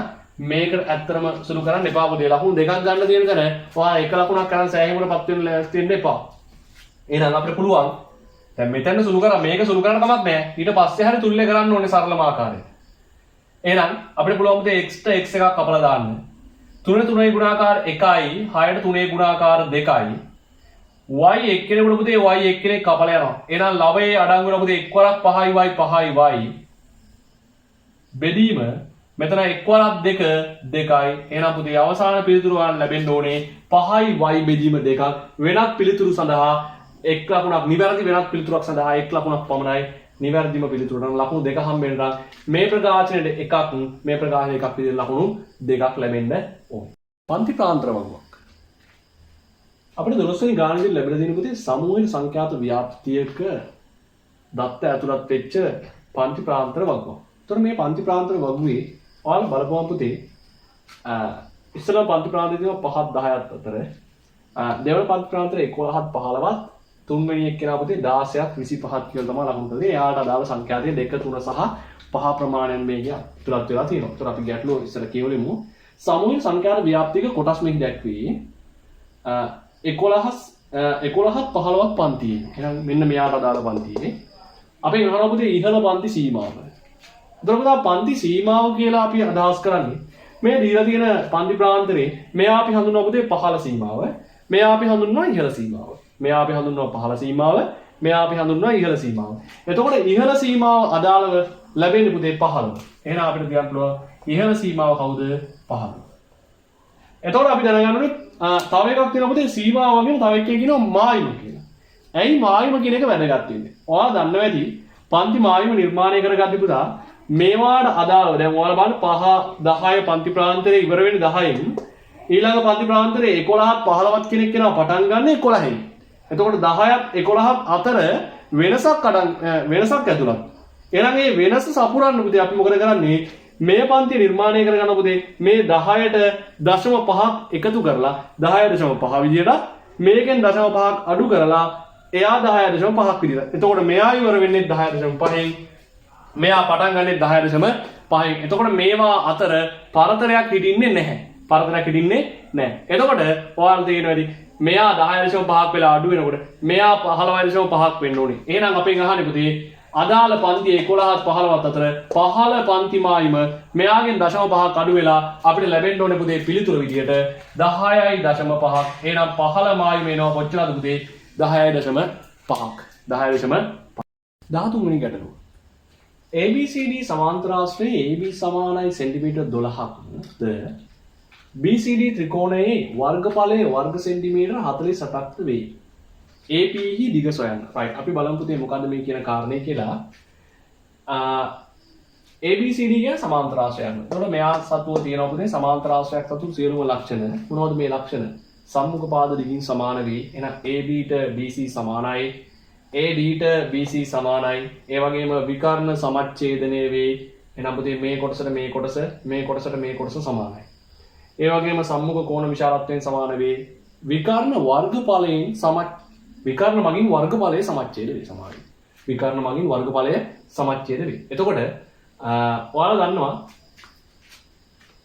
මේක ඇත්තටම සුළු කරන්න එපා පුතේ. ලකුණු දෙකක් ගන්න තියෙන තැන ඔයාලා එක ලකුණක් කරන් සෑහීමකටපත් වෙන්න ලෑස්ති වෙන්න එපා. එහෙනම් අපිට පුළුවන් දැන් මෙතන සුළු කරා මේක සුළු කරන්න කමක් නැහැ. ඊට පස්සේ හරි තුල්ලේ කරන්න ඕනේ සරලම ආකාරයට. එහෙනම් අපිට පුළුවන් පුතේ x ට x එකක් කපලා දාන්න. 3 3 ගුණාකාර 1යි 6ට 3 ගුණාකාර 2යි. y එක්කෙනෙකුට පුතේ y එක්කෙනෙක් කපලා යනවා. එහෙනම් ලවයේ අඩංගු වෙන පුතේ 1 වරක් 5යි y 5යි y. බෙදීම මෙතන 1 වරක් 2 2යි. එහෙනම් පුතේ අවසාන පිළිතුර ගන්න ලැබෙන්න ඕනේ 5යි y බෙදීම 2ක්. වෙනත් පිළිතුරු සඳහා එක් ලකුණක් නිවැරදි වෙනත් පිළිතුරක් සඳහා එක් ලකුණක් පමණයි. නිවැරදිම පිළිතුරට ලකුණු දෙක හම්බෙන්න නම් මේ ප්‍රකාශනයේ එකක් මේ ප්‍රකාශනයේ එකක් විදිහට ලකුණු දෙකක් ලැබෙන්න ඕනේ. පන්ති ප්‍රාන්තර වගුවක්. අපිට 12 වෙනි ගානේදී ලැබෙන දින පුතේ සමූහික සංඛ්‍යාත ව්‍යාප්තියක දත්ත ඇතුළත් වෙච්ච පන්ති ප්‍රාන්තර වගුවක්. ඒතර මේ පන්ති ප්‍රාන්තර වගුවේ ඔයාලා බලපුවම පුතේ ඉස්සෙල්ලා පන්ති ප්‍රාන්තරේ 5ත් 10ත් අතර දෙවන පන්ති ප්‍රාන්තරේ 11ත් 15ත් තුන්වෙනි එක්කෙනා පුතේ 16ක් 25ක් කියලා තමයි ලකුණු දෙන්නේ. එයාට අදාළ සංඛ්‍යාතය 2 3 සහ 5 ප්‍රමාණයන් මේක තුලත් වෙලා තියෙනවා. ඒතර අපි ගැටලුව ඉස්සර කියවලෙමු. සමූහික සංඛ්‍යාත ව්‍යාප්තියක කොටස් මේක දැක්වේ 11ත් 15ත් පන්තියේ. එහෙනම් මෙන්න මෙයාට අදාළ පන්තියේ. අපි අහනවා පුතේ ඉහළ පන්ති සීමාව. ඒතර පුතා පන්ති සීමාව කියලා අපි අදහස් කරන්නේ මේ දීලා තියෙන පන්ති ප්‍රාන්තරේ මෙයා අපි හඳුන්වනවා පුතේ පහළ සීමාව. මෙයා අපි හඳුන්වනවා ඉහළ සීමාව. මෙයා අපි හඳුන්වනවා පහළ සීමාව. මෙයා අපි හඳුන්වනවා ඉහළ සීමාව. එතකොට ඉහළ සීමාව අදාළව ලැබෙන්නේ පුතේ 15. එහෙනම් අපිට කියන්න පුළුවන් ඉහළ සීමාව කවුද? 15. එතකොට අපි දැනගන්න ඕනේ තව එකක් තියෙනවා පුතේ සීමාව වගේම තව එකක් කියනවා මායිම කියලා. ඇයි මායිම කියන එක වැදගත් වෙන්නේ? ඔයාලා දන්නවා ඇති පන්ති මායිම නිර්මාණය කරගද්දී පුතා මේවාට අදාළව දැන් ඔයාලා බලන්න 5 10 පන්ති ප්‍රාන්තරේ ඉවර වෙන්නේ 10න් ඊළඟ පන්ති ප්‍රාන්තරේ 11ත් 15ත් කෙනෙක් කෙනා පටන් ගන්න 11න්. එතකොට 10ත් 11ත් අතර වෙනසක් ඇතුළත්. එහෙනම් මේ වෙනස සපුරන්න පුතේ අපි මොකද කරන්නේ? මේ පන්ති නිර්මාණය කරගන්න පුතේ මේ 10ට 0.5ක් එකතු කරලා 10.5 විදියට මේකෙන් 0.5ක් අඩු කරලා එයා 10.5ක් විදියට. එතකොට මෙයා ඉවර වෙන්නේ 10.5න්. මෙයා පටන් ගන්නේ 10.5න්. එතකොට මේවා අතර පරතරයක් හිටින්නේ නැහැ. එතකොට ඔයාලා තේරෙනවද? මෙයා 10.5ක් වෙලා අඩු වෙනකොට මෙයා 15.5ක් වෙන්න ඕනේ. එහෙනම් අපෙන් අහන්නේ පුතේ අදාළ පන්ති 11ත් 15ත් අතර පහළ පන්ති මායිම මෙයාගෙන් 0.5ක් අඩු වෙලා අපිට ලැබෙන්න ඕනේ පුතේ පිළිතුර විදියට 10.5ක්. එහෙනම් පහළ මායිම එනවා කොච්චරද පුතේ? 10.5ක්. 10.5. 13 වෙනි ගැටලුව. ABCD සමාන්තරාශ්‍රයේ AB සමානයි සෙන්ටිමීටර් 12ක්ද BCD ත්‍රිකෝණයේ වර්ගඵලයේ වර්ග සෙන්ටිමීටර් 48ක්ද වේ. AP හි දිග සොයන්න. right අපි බලමු පුතේ මොකද්ද මේ කියන කාරණේ කියලා. ABCD කියන සමාන්තරාශ්‍රයයක්. එතකොට මෙයා සතුව තියෙනවා පුතේ සමාන්තරාශ්‍රයක් සතු සියලුම ලක්ෂණ. මොනවද මේ ලක්ෂණ? සම්මුඛ පාද දිගින් සමාන වේ. එහෙනම් AB ට BC සමානයි. AD ට BC සමානයි. ඒ වගේම විකර්ණ සමච්ඡේදනය වේ. එහෙනම් පුතේ මේ කොටසට මේ කොටස මේ කොටසට මේ කොටස සමානයි. ඒ වගේම සම්මුඛ කෝණ විශාලත්වයෙන් සමාන වේ. විකර්ණ වර්ගඵලයෙන් විකර්ණ මගින් වර්ගඵලයේ සමච්ඡේද වේ සමානයි. විකර්ණ මගින් වර්ගඵලය සමච්ඡේද වේ. එතකොට ඔයාලා දන්නවා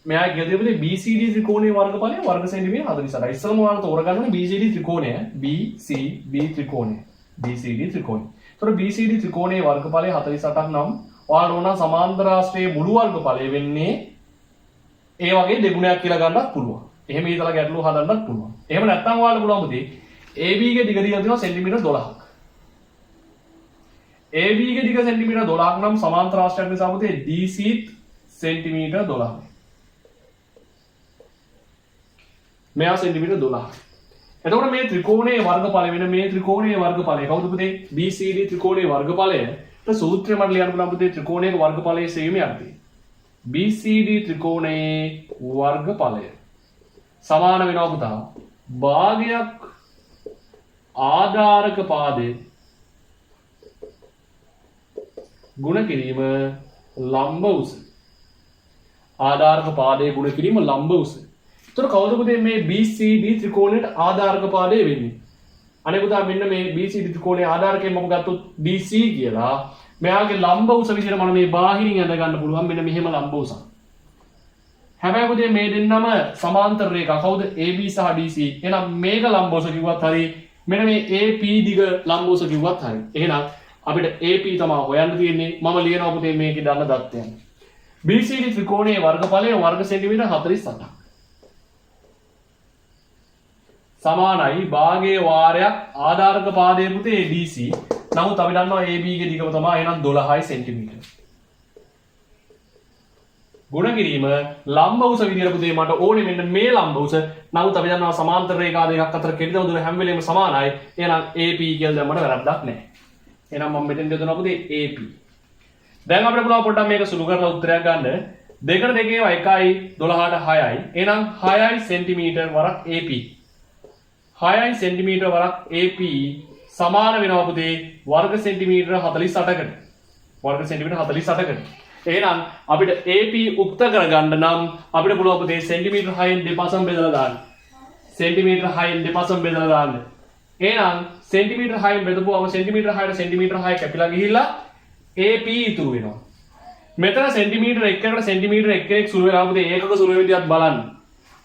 මෙයා කියදේ පුතේ BCD ත්‍රිකෝණයේ වර්ගඵලය වර්ග සෙන්ටිමීටර් 48යි. ඉස්සරම ඔයාලා තෝරගන්න ඕනේ BCD ත්‍රිකෝණය BCD ත්‍රිකෝණය. BCD ත්‍රිකෝණය. එතකොට BCD ත්‍රිකෝණයේ වර්ගඵලය 48ක් නම් ඔයාලා ඕන සමාන්තරාශ්‍රයේ මුළු වර්ගඵලය වෙන්නේ ඒ වගේ දෙගුණයක් කියලා ගන්නත් පුළුවන්. එහෙම හිතලා ගැටලුව හදන්නත් පුළුවන්. එහෙම නැත්නම් ඔයාලා පුළුවන් පුතේ AB ගේ දිග දිග තියෙනවා සෙන්ටිමීටර් 12ක්. AB ගේ දිග සෙන්ටිමීටර් 12ක් නම් සමාන්තරාශ්‍රයක් නිසා පුතේ DC සෙන්ටිමීටර් 12යි. මෙයා සෙන්ටිමීටර් 12ක්. එතකොට මේ ත්‍රිකෝණයේ වර්ගඵලය වෙන මේ ත්‍රිකෝණයේ වර්ගඵලය කවුද පුතේ? BCD ත්‍රිකෝණයේ වර්ගඵලය. ඒක සූත්‍රය මට ලියන්න පුළුවන් පුතේ ත්‍රිකෝණයේ වර්ගඵලයේ සෙවීමේ අර්ථය. BCD ත්‍රිකෝණයේ වර්ගඵලය සමාන වෙනවා පුතා භාගයක් ආධාරක පාදයේ ගුණ කිරීම ලම්බ උස. ආධාරක පාදයේ ගුණ කිරීම ලම්බ උස. එතකොට කවුද පුතේ මේ BCD ත්‍රිකෝණයට ආධාරක පාදය වෙන්නේ? අනේ පුතා මෙන්න මේ BCD ත්‍රිකෝණයේ ආධාරකයෙන් මම ගත්තොත් DC කියලා. මෙයාගේ ලම්බ උස විදිහට මම මේ බාහිරින් ඇඳ ගන්න පුළුවන් මෙන්න මෙහෙම ලම්බ උසක්. හැබැයි පුතේ මේ දෙන්නම සමාන්තර රේඛා. කවුද AB සහ DC? එහෙනම් මේක ලම්බ උස කිව්වත් හරි මෙන්න මේ AP දිග ලම්බ උස කිව්වත් හරි. එහෙනම් අපිට AP තමයි හොයන්න තියෙන්නේ. මම ලියනවා පුතේ මේකේ දාන්න දත්තයන්. BCD ත්‍රිකෝණයේ වර්ගඵලය වර්ග සෙන්ටිමීටර් 48ක්. සමානයි භාගයේ වාරයක් ආධාරක පාදයේ පුතේ DC. නමුත් අපි දන්නවා AB ගේ දිගම තමයි එහෙනම් 12යි සෙන්ටිමීටර්. ගුණ කිරීම ලම්බ උස විදියට පුතේ මට ඕනේ මෙන්න මේ ලම්බ උස. නමුත් අපි දන්නවා සමාන්තර රේඛා දෙකක් අතර කෙටි දුර හැම වෙලේම සමානයි. එහෙනම් AP කියලා දැම්මම වැරද්දක් නැහැ. එහෙනම් මම මෙතෙන් දෙනවා පුතේ AP. දැන් අපිට පුළුවන් පොඩ්ඩක් මේක සුළු කරලා උත්තරයක් ගන්න. 2කට 2 1යි 12ට 6යි. එහෙනම් 6යි සෙන්ටිමීටර් වරක් AP. 6යි සෙන්ටිමීටර් වරක් AP සමාන වෙනවා පුතේ වර්ග සෙන්ටිමීටර් 48කට. වර්ග සෙන්ටිමීටර් 48කට. එහෙනම් අපිට AP උක්ත කරගන්න නම් අපිට පුළුවන් පුතේ සෙන්ටිමීටර් 6න් දෙපසම බෙදලා දාන්න. සෙන්ටිමීටර් 6න් දෙපසම බෙදලා දාන්න. එහෙනම් සෙන්ටිමීටර් 6න් බෙදපුවම සෙන්ටිමීටර් 6ට සෙන්ටිමීටර් 6 කැපිලා ගිහිල්ලා AP ඉතුරු වෙනවා. මෙතන සෙන්ටිමීටර් 1කට සෙන්ටිමීටර් 1 සුළු වෙනවා පුතේ ඒකක සුළු වෙවිදියත් බලන්න.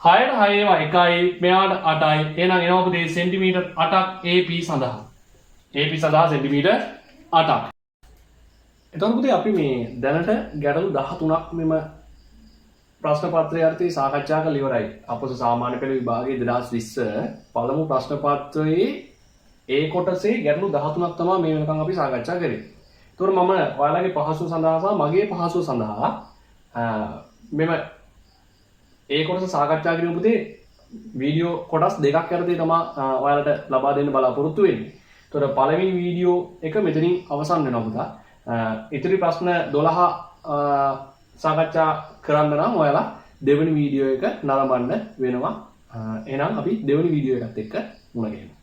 6ට 6 ඒවා 1යි මෙයාට 8යි. එහෙනම් එනවා පුතේ සෙන්ටිමීටර් 8ක් AP සඳහා. AP සඳහා සෙන්ටිමීටර් 8ක්. එතකොට පුතේ අපි මේ දැනට ගැටලු 13ක් මෙම ප්‍රශ්න පත්‍රය අර්ථයේ සාකච්ඡා කරලා ඉවරයි. අපොස සාමාන්‍ය පෙළ විභාගයේ 2020 පළමු ප්‍රශ්න පත්‍රයේ ඒ කොටසේ ගැටලු 13ක් තමයි මේ වෙනකන් අපි සාකච්ඡා කරේ. එතකොට මම ඔයාලගේ පහසුව සඳහා සහ මගේ පහසුව සඳහා මෙම ඒ කොටස සාකච්ඡා කිරීම පුතේ වීඩියෝ කොටස් දෙකක් යටතේ තමයි ඔයාලට ලබා දෙන්න බලාපොරොත්තු වෙන්නේ. එතකොට පළවෙනි වීඩියෝ එක මෙතනින් අවසන් වෙනවා පුතා. ඉතිරි ප්‍රශ්න 12 සාකච්ඡා කරන්න නම් ඔයාලා දෙවෙනි වීඩියෝ එක නරඹන්න වෙනවා. එහෙනම් අපි දෙවෙනි වීඩියෝ එකත් එක්ක මුණ ගැහෙමු.